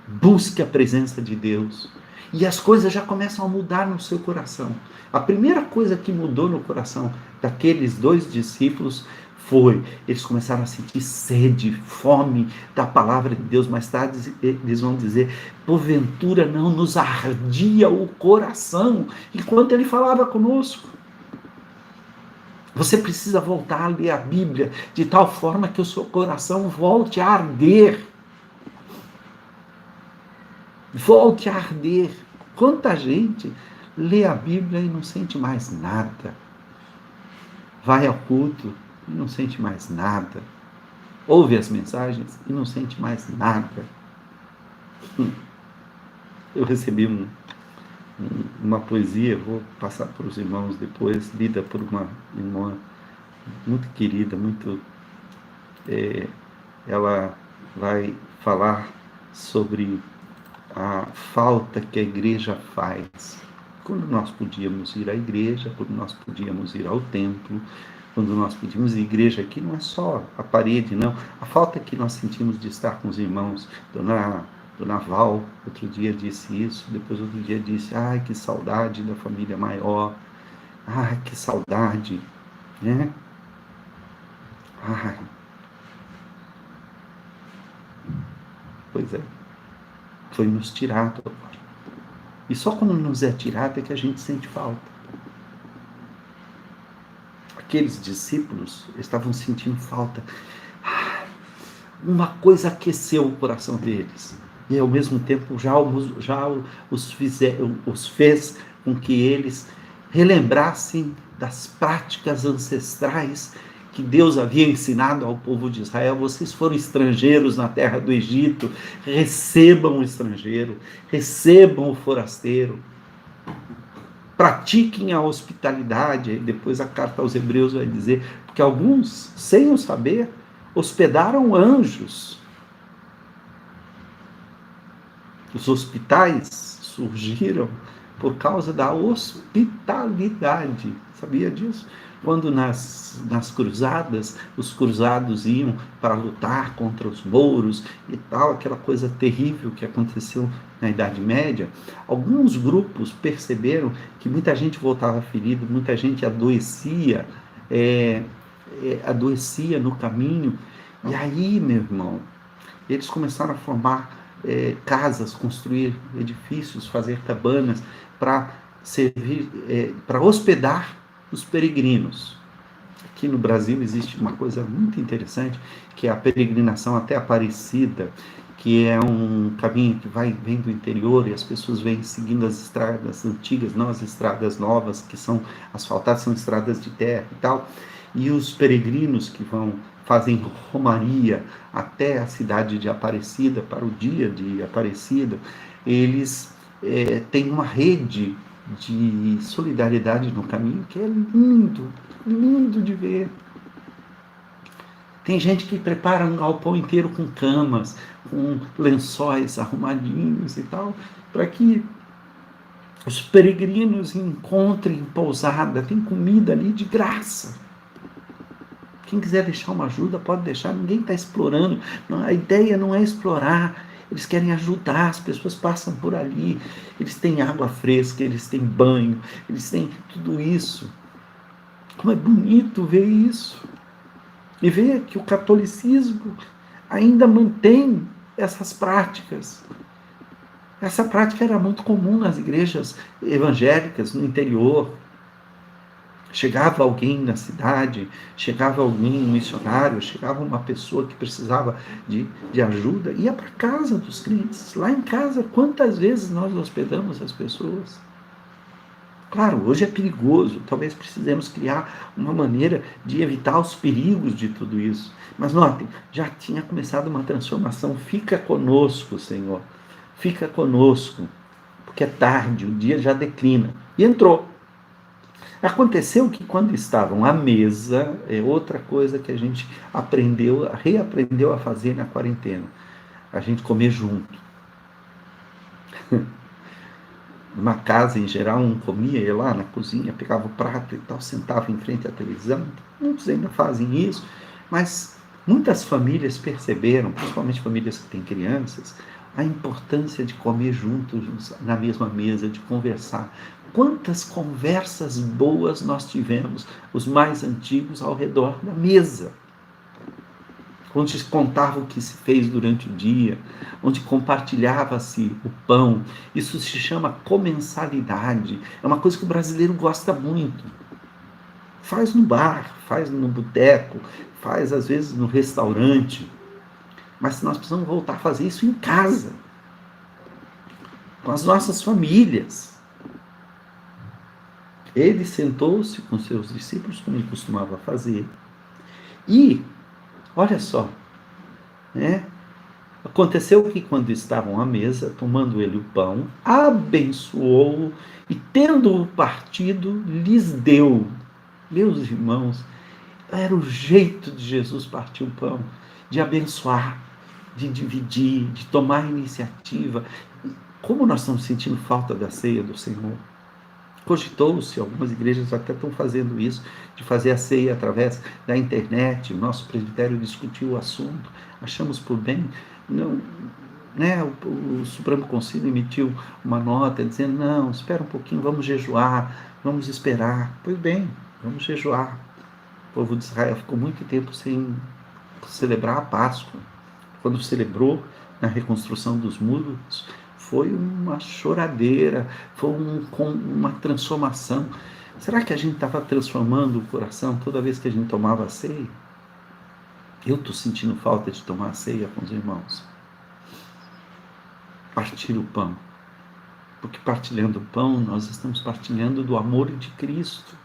Busque a presença de Deus. E as coisas já começam a mudar no seu coração. A primeira coisa que mudou no coração daqueles 2 discípulos eles começaram a sentir sede, fome da palavra de Deus. Mais tarde eles vão dizer, porventura não nos ardia o coração enquanto ele falava conosco. Você precisa voltar a ler a Bíblia de tal forma que o seu coração volte a arder. Volte a arder. Quanta gente lê a Bíblia e não sente mais nada. Vai ao culto e não sente mais nada. Ouve as mensagens e não sente mais nada. Eu recebi uma poesia, vou passar para os irmãos depois, lida por uma irmã muito querida, ela vai falar sobre a falta que a igreja faz. Quando nós podíamos ir à igreja, quando nós podíamos ir ao templo, quando nós pedimos igreja aqui, não é só a parede, não. A falta que nós sentimos de estar com os irmãos. Dona Val, outro dia disse isso, depois outro dia disse, ai, que saudade da família maior. Ai, que saudade, né? Ai. Pois é. Foi nos tirado agora. E só quando nos é tirado é que a gente sente falta. Aqueles discípulos estavam sentindo falta. Uma coisa aqueceu o coração deles. E ao mesmo tempo já os fez com que eles relembrassem das práticas ancestrais que Deus havia ensinado ao povo de Israel. Vocês foram estrangeiros na terra do Egito. Recebam o estrangeiro. Recebam o forasteiro. Pratiquem a hospitalidade. E depois a carta aos Hebreus vai dizer, porque alguns, sem o saber, hospedaram anjos. Os hospitais surgiram por causa da hospitalidade. Sabia disso? Quando nas cruzadas, os cruzados iam para lutar contra os mouros e tal, aquela coisa terrível que aconteceu na Idade Média, alguns grupos perceberam que muita gente voltava ferido, muita gente adoecia no caminho. E aí, meu irmão, eles começaram a formar casas, construir edifícios, fazer cabanas para servir, para hospedar os peregrinos. Aqui no Brasil existe uma coisa muito interessante, que é a peregrinação até Aparecida, que é um caminho que vem do interior e as pessoas vêm seguindo as estradas antigas, não as estradas novas, que são asfaltadas, são estradas de terra e tal. E os peregrinos que fazem romaria até a cidade de Aparecida, para o dia de Aparecida, eles têm uma rede de solidariedade no caminho que é lindo, lindo de ver. Tem gente que prepara um galpão inteiro com camas, com lençóis arrumadinhos e tal, para que os peregrinos encontrem pousada, tem comida ali de graça. Quem quiser deixar uma ajuda, pode deixar, ninguém está explorando. Não, a ideia não é explorar, eles querem ajudar, as pessoas passam por ali, eles têm água fresca, eles têm banho, eles têm tudo isso. Como é bonito ver isso. E ver que o catolicismo ainda mantém essas práticas. Essa prática era muito comum nas igrejas evangélicas, no interior. Chegava alguém na cidade, chegava alguém, um missionário, chegava uma pessoa que precisava de ajuda, ia para a casa dos crentes. Lá em casa, quantas vezes nós hospedamos as pessoas? Claro, hoje é perigoso, talvez precisemos criar uma maneira de evitar os perigos de tudo isso. Mas notem, já tinha começado uma transformação. Fica conosco, Senhor. Fica conosco, porque é tarde, o dia já declina. E entrou. Aconteceu que quando estavam à mesa, é outra coisa que a gente reaprendeu a fazer na quarentena. A gente comer junto. Numa casa, em geral, um comia, ia lá na cozinha, pegava o prato e tal, sentava em frente à televisão. Muitos ainda fazem isso, mas muitas famílias perceberam, principalmente famílias que têm crianças, a importância de comer juntos na mesma mesa, de conversar. Quantas conversas boas nós tivemos, os mais antigos, ao redor da mesa. Onde se contava o que se fez durante o dia, onde compartilhava-se o pão. Isso se chama comensalidade. É uma coisa que o brasileiro gosta muito. Faz no bar, faz no boteco, faz às vezes no restaurante. Mas nós precisamos voltar a fazer isso em casa, com as nossas famílias. Ele sentou-se com seus discípulos, como ele costumava fazer, e olha só, né? Aconteceu que quando estavam à mesa, tomando ele o pão, abençoou-o e, tendo-o partido, lhes deu. Meus irmãos, era o jeito de Jesus partir o pão, de abençoar, de dividir, de tomar iniciativa. Como nós estamos sentindo falta da ceia do Senhor? Cogitou-se, algumas igrejas até estão fazendo isso, de fazer a ceia através da internet. O nosso presbitério discutiu o assunto, achamos por bem. Não, né, o Supremo Conselho emitiu uma nota dizendo, não, espera um pouquinho, vamos jejuar, vamos esperar. Pois bem, vamos jejuar. O povo de Israel ficou muito tempo sem celebrar a Páscoa. Quando celebrou na reconstrução dos muros, foi uma choradeira, foi uma transformação. Será que a gente estava transformando o coração toda vez que a gente tomava a ceia? Eu estou sentindo falta de tomar a ceia com os irmãos. Partir o pão. Porque partilhando o pão, nós estamos partilhando do amor de Cristo.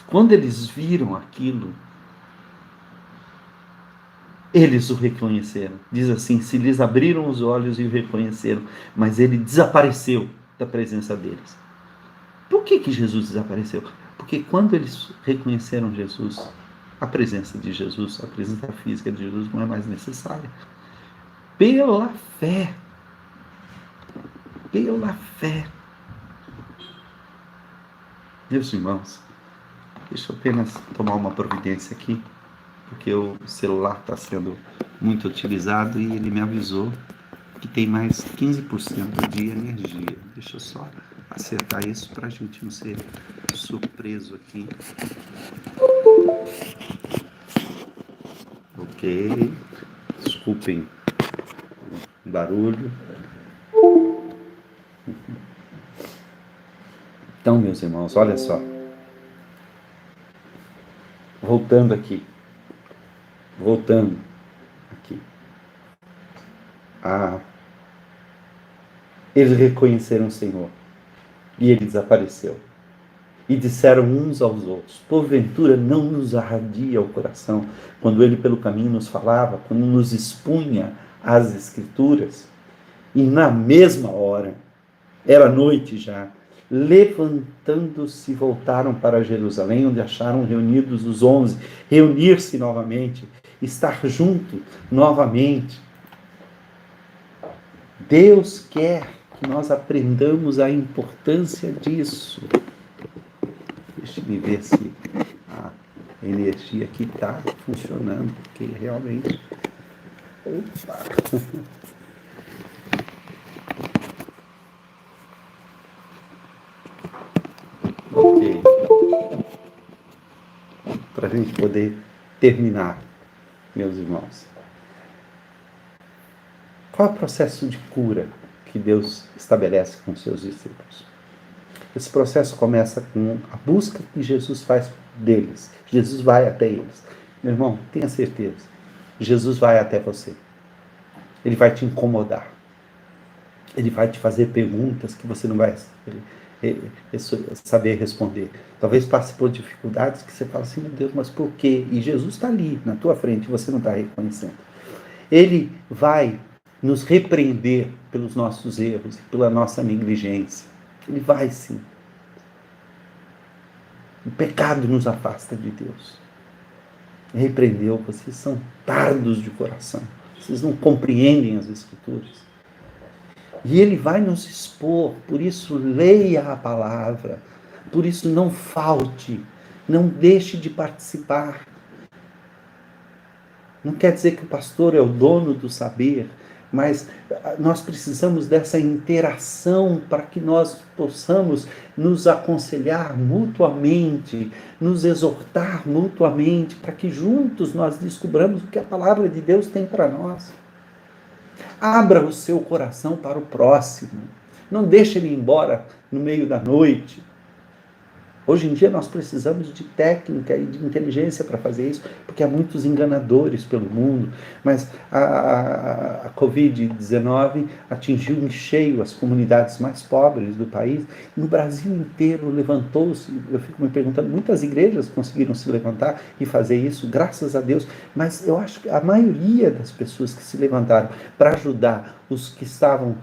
Quando eles viram aquilo, eles o reconheceram. Diz assim, se lhes abriram os olhos e o reconheceram, mas ele desapareceu da presença deles. Por que Jesus desapareceu? Porque quando eles reconheceram Jesus, a presença de Jesus, a presença física de Jesus não é mais necessária. Pela fé. Pela fé. Meus irmãos, deixa eu apenas tomar uma providência aqui, porque o celular está sendo muito utilizado e ele me avisou que tem mais 15% de energia. Deixa eu só acertar isso para a gente não ser surpreso aqui. Ok. Desculpem o barulho. Então, meus irmãos, olha só. Voltando aqui. Eles reconheceram o Senhor. E ele desapareceu. E disseram uns aos outros: porventura não nos ardia o coração quando ele pelo caminho nos falava, quando nos expunha as Escrituras? E na mesma hora, era noite já, levantando-se, voltaram para Jerusalém, onde acharam reunidos os 11, reunir-se novamente, estar junto novamente. Deus quer que nós aprendamos a importância disso. Deixa eu ver se a energia aqui está funcionando, porque realmente... Opa! Ok. Para a gente poder terminar, meus irmãos. Qual é o processo de cura que Deus estabelece com os seus discípulos? Esse processo começa com a busca que Jesus faz deles. Jesus vai até eles. Meu irmão, tenha certeza. Jesus vai até você. Ele vai te incomodar. Ele vai te fazer perguntas que você não vai saber responder. Talvez passe por dificuldades que você fala assim: meu Deus, mas por quê? E Jesus está ali, na tua frente, e você não está reconhecendo. Ele vai nos repreender pelos nossos erros, pela nossa negligência. Ele vai sim. O pecado nos afasta de Deus. Repreendeu, vocês são tardos de coração. Vocês não compreendem as Escrituras. E ele vai nos expor, por isso leia a palavra, por isso não falte, não deixe de participar. Não quer dizer que o pastor é o dono do saber, mas nós precisamos dessa interação para que nós possamos nos aconselhar mutuamente, nos exortar mutuamente, para que juntos nós descobramos o que a palavra de Deus tem para nós. Abra o seu coração para o próximo. Não deixe ele ir embora no meio da noite. Hoje em dia nós precisamos de técnica e de inteligência para fazer isso, porque há muitos enganadores pelo mundo, mas a Covid-19 atingiu em cheio as comunidades mais pobres do país. No Brasil inteiro levantou-se, eu fico me perguntando, muitas igrejas conseguiram se levantar e fazer isso, graças a Deus, mas eu acho que a maioria das pessoas que se levantaram para ajudar os que estavam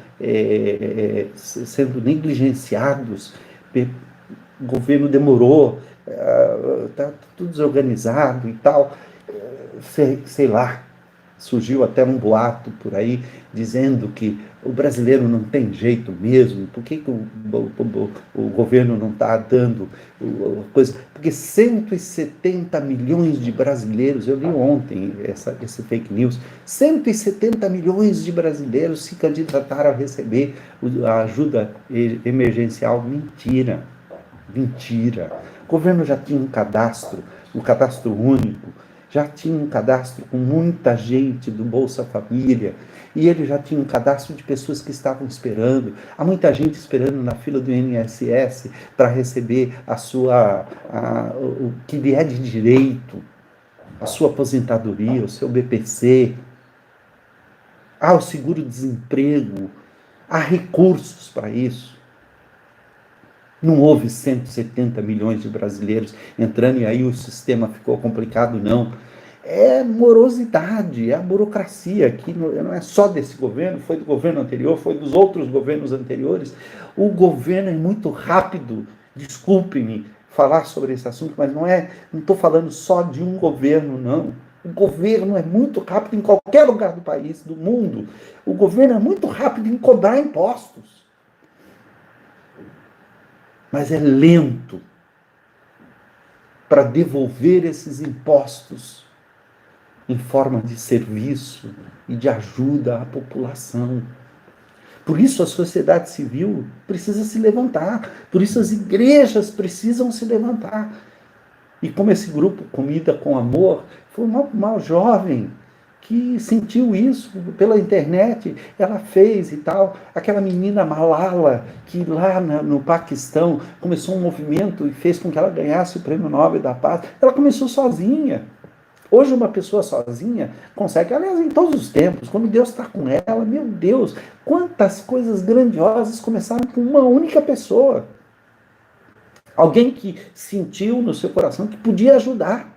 sendo negligenciados, o governo demorou, está tudo desorganizado e tal, sei lá, surgiu até um boato por aí, dizendo que o brasileiro não tem jeito mesmo, por que o governo não está dando coisa? Porque 170 milhões de brasileiros, eu li ontem esse fake news, 170 milhões de brasileiros se candidataram a receber a ajuda emergencial. Mentira. O governo já tinha um cadastro único, já tinha um cadastro com muita gente do Bolsa Família, e ele já tinha um cadastro de pessoas que estavam esperando. Há muita gente esperando na fila do INSS para receber o que lhe é de direito, a sua aposentadoria, o seu BPC. Há o seguro-desemprego, há recursos para isso. Não houve 170 milhões de brasileiros entrando e aí o sistema ficou complicado, não. É morosidade, é a burocracia, que não é só desse governo, foi do governo anterior, foi dos outros governos anteriores. O governo é muito rápido, desculpe-me falar sobre esse assunto, mas não estou falando só de um governo, não. O governo é muito rápido em qualquer lugar do país, do mundo. O governo é muito rápido em cobrar impostos. Mas é lento para devolver esses impostos em forma de serviço e de ajuda à população. Por isso a sociedade civil precisa se levantar, por isso as igrejas precisam se levantar. E como esse grupo Comida com Amor foi uma jovem que sentiu isso pela internet, ela fez e tal. Aquela menina Malala, que lá no Paquistão começou um movimento e fez com que ela ganhasse o Prêmio Nobel da Paz. Ela começou sozinha. Hoje uma pessoa sozinha consegue, aliás, em todos os tempos, quando Deus está com ela, meu Deus, quantas coisas grandiosas começaram com uma única pessoa. Alguém que sentiu no seu coração que podia ajudar.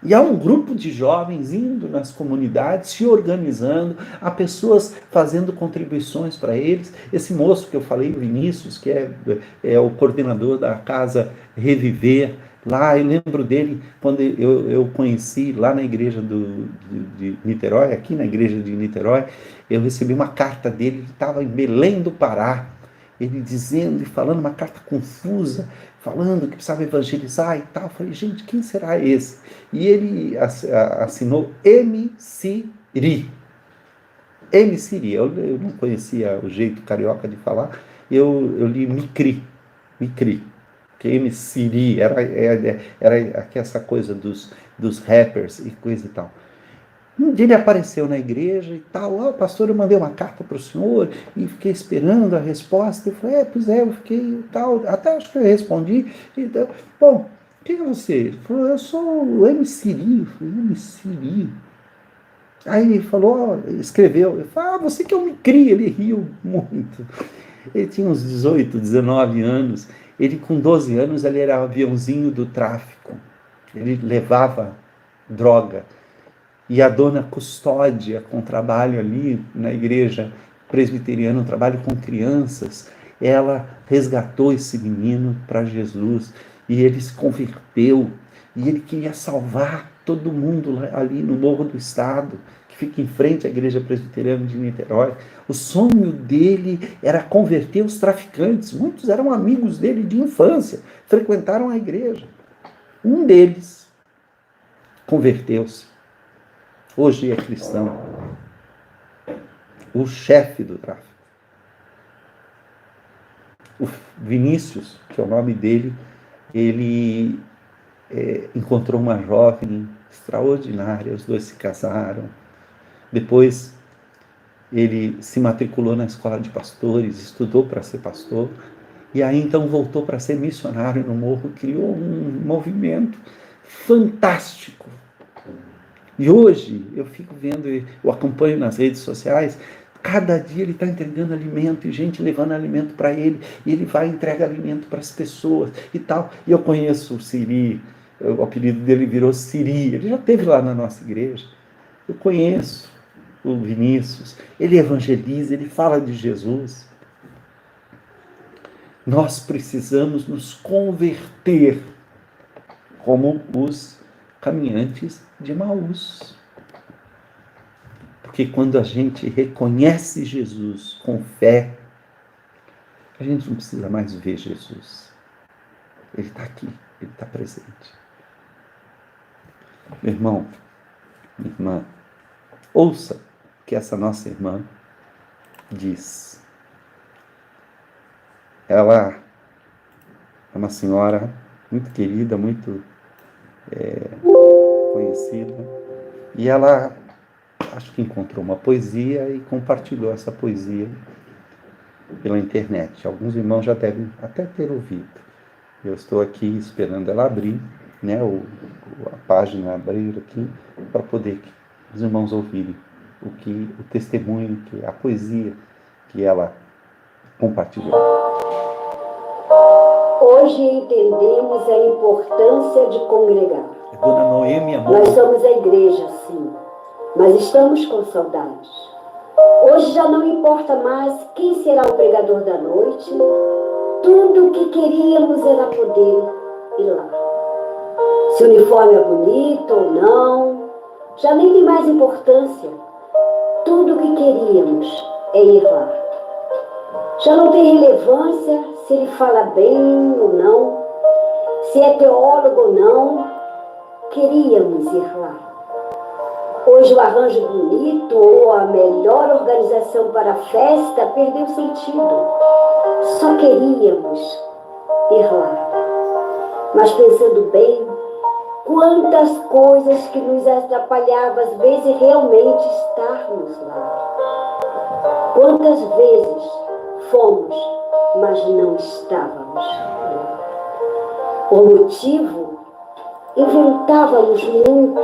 E há um grupo de jovens indo nas comunidades, se organizando, há pessoas fazendo contribuições para eles. Esse moço que eu falei, o Vinícius, que é o coordenador da Casa Reviver, lá eu lembro dele quando eu conheci lá na igreja de Niterói, aqui na igreja de Niterói, eu recebi uma carta dele, ele estava em Belém do Pará, ele dizendo e falando, uma carta confusa, falando que precisava evangelizar e tal. Eu falei, gente, quem será esse? E ele assinou M.C.Ri. M.C.Ri, eu não conhecia o jeito carioca de falar, eu li Micri, que M.C.Ri era essa coisa dos rappers e coisa e tal. Um dia ele apareceu na igreja e tal, pastor, eu mandei uma carta para o senhor e fiquei esperando a resposta. Eu falei, pois é, eu fiquei e tal, até acho que eu respondi. Então, bom, quem é você? Ele falou, eu sou o M.C.Ri. Eu falei, M.C.Ri? Aí ele falou, escreveu, eu falei, você que eu me crio. Ele riu muito. Ele tinha uns 18, 19 anos, ele com 12 anos, ele era aviãozinho do tráfico, ele levava droga. E a dona Custódia, com trabalho ali na igreja presbiteriana, um trabalho com crianças, ela resgatou esse menino para Jesus, e ele se converteu, e ele queria salvar todo mundo ali no Morro do Estado, que fica em frente à igreja presbiteriana de Niterói. O sonho dele era converter os traficantes, muitos eram amigos dele de infância, frequentaram a igreja. Um deles converteu-se. Hoje é cristão, o chefe do tráfico. O Vinícius, que é o nome dele, ele encontrou uma jovem extraordinária, os dois se casaram. Depois ele se matriculou na escola de pastores, estudou para ser pastor, e aí então voltou para ser missionário no Morro, criou um movimento fantástico. E hoje eu fico vendo, eu acompanho nas redes sociais, cada dia ele está entregando alimento, e gente levando alimento para ele, e ele vai e entrega alimento para as pessoas e tal. E eu conheço o Siri, o apelido dele virou Siri, ele já esteve lá na nossa igreja. Eu conheço o Vinícius, ele evangeliza, ele fala de Jesus. Nós precisamos nos converter como os caminhantes de Emaús. Porque quando a gente reconhece Jesus com fé, a gente não precisa mais ver Jesus. Ele está aqui, ele está presente. Meu irmão, minha irmã, ouça o que essa nossa irmã diz. Ela é uma senhora muito querida, muito conhecida, e ela acho que encontrou uma poesia e compartilhou essa poesia pela internet. Alguns irmãos já devem até ter ouvido. Eu estou aqui esperando ela abrir, né, a página abrir aqui, para poder os irmãos ouvirem o testemunho, a poesia que ela compartilhou. Hoje entendemos a importância de congregar. Dona Noemi, amor. Nós somos a igreja, sim, mas estamos com saudades. Hoje já não importa mais quem será o pregador da noite. Tudo o que queríamos era poder ir lá. Se o uniforme é bonito ou não, já nem tem mais importância. Tudo o que queríamos é ir lá. Já não tem relevância se ele fala bem ou não, se é teólogo ou não, queríamos ir lá. Hoje o arranjo bonito ou a melhor organização para a festa perdeu sentido. Só queríamos ir lá. Mas pensando bem, Quantas coisas que nos atrapalhavam, às vezes, realmente estarmos lá. Quantas vezes fomos, mas não estávamos lá. O motivo, inventávamos muito,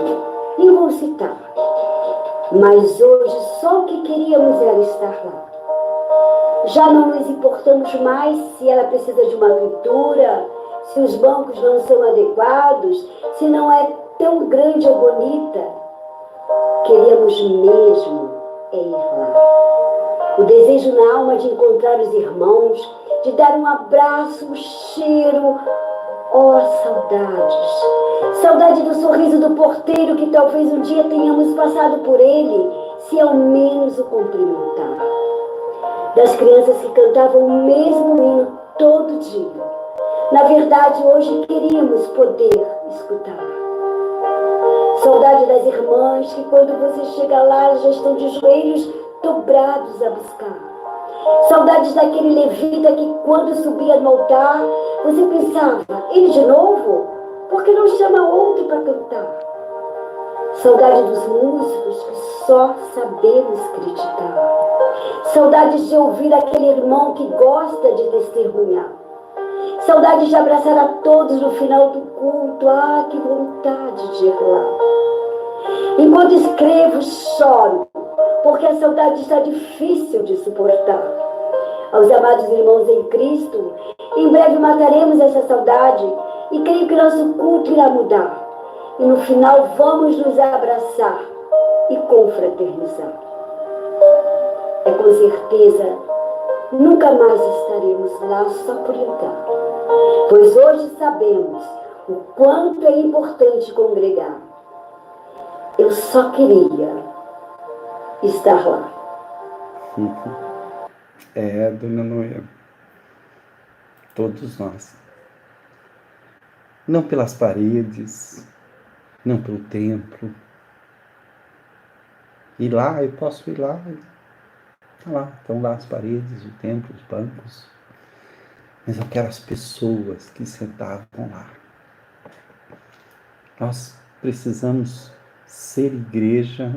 nem vou citar. Mas hoje só o que queríamos era estar lá. Já não nos importamos mais se ela precisa de uma pintura, se os bancos não são adequados, se não é tão grande ou bonita. Queríamos mesmo ir lá. O desejo na alma de encontrar os irmãos, de dar um abraço, um cheiro. Oh, saudades! Saudade do sorriso do porteiro que talvez um dia tenhamos passado por ele, se ao menos o cumprimentar. Das crianças que cantavam o mesmo hino todo dia. Na verdade, hoje queríamos poder escutar. Saudade das irmãs que quando você chega lá já estão de joelhos dobrados a buscar. Saudades daquele levita que quando subia no altar, você pensava, ele de novo? Por que não chama outro para cantar? Saudade dos músicos que só sabemos criticar. Saudades de ouvir aquele irmão que gosta de testemunhar. Saudades de abraçar a todos no final do culto. Ah, que vontade de ir lá. Enquanto escrevo, choro, porque a saudade está difícil de suportar. Aos amados irmãos em Cristo, em breve mataremos essa saudade e creio que nosso culto irá mudar. E no final vamos nos abraçar e confraternizar. É com certeza, nunca mais estaremos lá só por entrar. Pois hoje sabemos o quanto é importante congregar. Eu só queria estar lá. Dona Noia, todos nós. Não pelas paredes, não pelo templo. Ir lá, eu posso ir lá. Tá lá, estão lá as paredes, o templo, os bancos. Mas eu quero as pessoas que sentavam lá. Nós precisamos ser igreja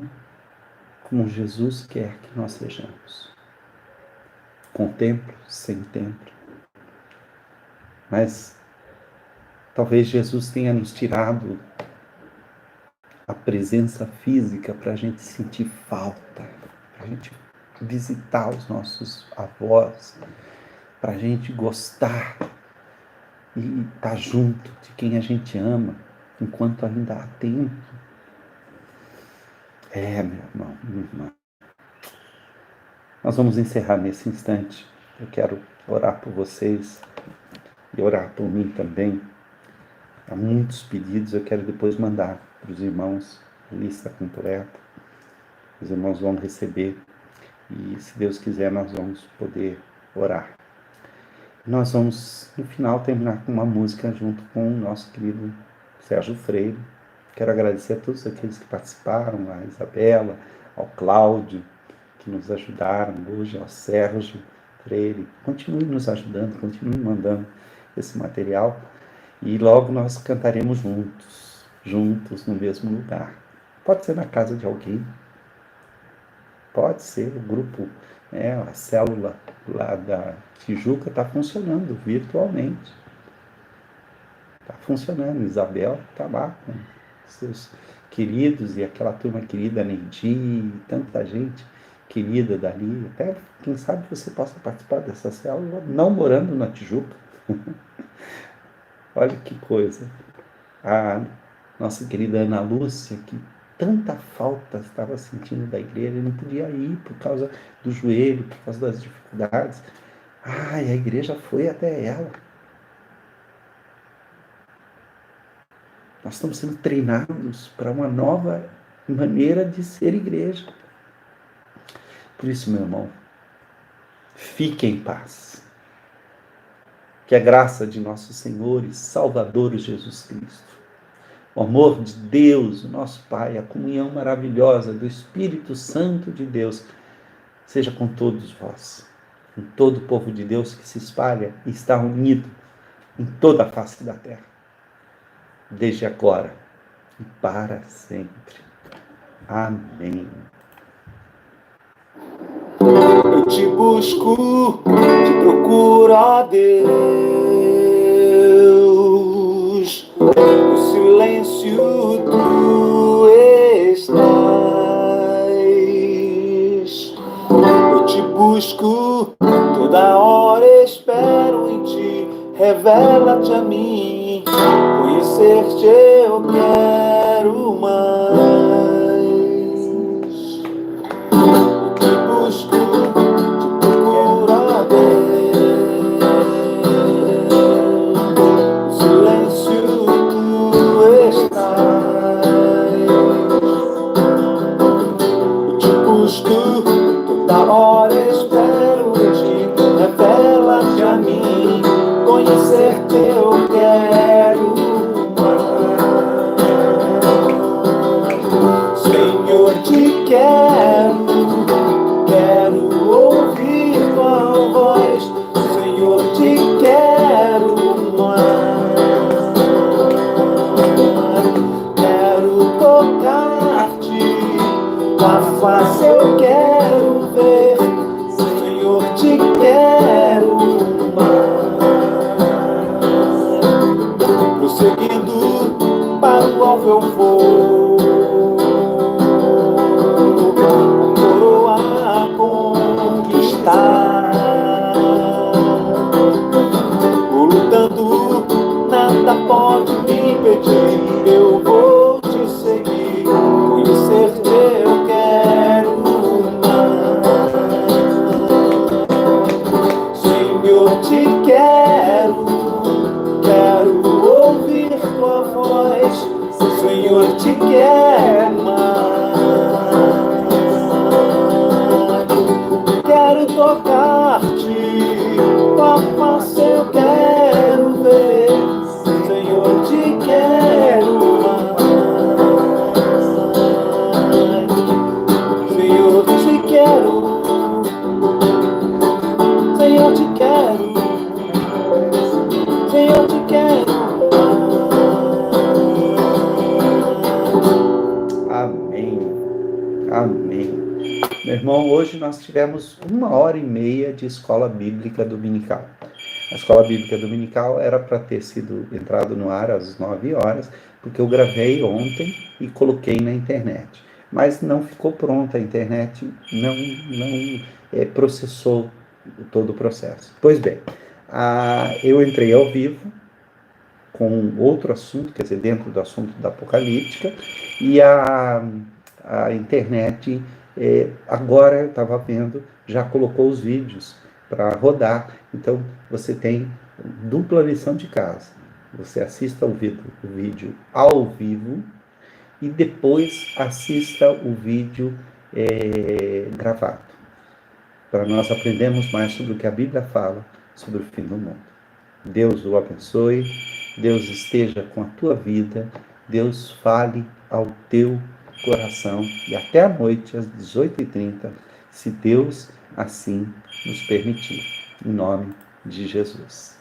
como Jesus quer que nós sejamos. Com templo, sem templo. Mas talvez Jesus tenha nos tirado a presença física para a gente sentir falta, para a gente visitar os nossos avós, para a gente gostar e estar junto de quem a gente ama, enquanto ainda há tempo. Meu irmão, minha irmã. Nós vamos encerrar nesse instante. Eu quero orar por vocês e orar por mim também. Há muitos pedidos, eu quero depois mandar para os irmãos a lista completa. Os irmãos vão receber e, se Deus quiser, nós vamos poder orar. Nós vamos, no final, terminar com uma música junto com o nosso querido Sérgio Freire. Quero agradecer a todos aqueles que participaram, a Isabela, ao Cláudio, que nos ajudaram hoje, ao Sérgio Freire. Continue nos ajudando, continue mandando esse material. E logo nós cantaremos juntos no mesmo lugar. Pode ser na casa de alguém, pode ser o grupo, a célula lá da Tijuca está funcionando virtualmente. Está funcionando. Isabel está lá com seus queridos e aquela turma querida, Neidi, tanta gente querida dali. Até, quem sabe, você possa participar dessa célula não morando na Tijuca. Olha que coisa. A nossa querida Ana Lúcia, que tanta falta estava sentindo da igreja, não podia ir por causa do joelho, por causa das dificuldades. E a igreja foi até ela. Nós estamos sendo treinados para uma nova maneira de ser igreja. Por isso, meu irmão, fique em paz. Que a graça de nosso Senhor e Salvador Jesus Cristo, o amor de Deus, o nosso Pai, a comunhão maravilhosa do Espírito Santo de Deus, seja com todos vós, com todo o povo de Deus que se espalha e está unido em toda a face da terra, desde agora e para sempre. Amém. Eu te busco, te procuro, ó Deus. No silêncio tu estás. Eu te busco, toda hora espero em ti. Revela-te a mim, conhecer-te eu quero mais. Eu te busco, te procuro, ó Deus. No silêncio tu estás. Eu te busco, toda hora espero em ti. Revela-te a mim, conhecer-te eu quero mais. Senhor, te quero ouvir tua voz. Senhor, te quero mais. Quero tocar-te, tua face eu quero ver. Senhor, te quero mais. Prosseguindo para o alvo eu vou. Coroa a conquistar. Vou lutando, nada pode me impedir. Eu vou te seguir, conhecer-te eu quero mais. Senhor, te quero ouvir tua voz. Senhor, te quero mais. Quero tocar-te, tua face eu quero ver. Senhor, te quero mais. Senhor, te quero. Senhor, te quero. Senhor, te quero. Amém. Amém. Meu irmão, hoje nós tivemos 1h30 de escola bíblica dominical. A escola bíblica dominical era para ter sido entrado no ar às 9 horas, porque eu gravei ontem e coloquei na internet. Mas não ficou pronta, a internet não processou todo o processo. Pois bem, eu entrei ao vivo com outro assunto, quer dizer, dentro do assunto da apocalíptica, e a internet, agora eu estava vendo, já colocou os vídeos para rodar. Então você tem dupla lição de casa. Você assista o vídeo ao vivo e depois assista o vídeo gravado, para nós aprendermos mais sobre o que a Bíblia fala sobre o fim do mundo. Deus o abençoe, Deus esteja com a tua vida, Deus fale ao teu coração, e até a noite, às 18h30, se Deus assim nos permitir. Em nome de Jesus.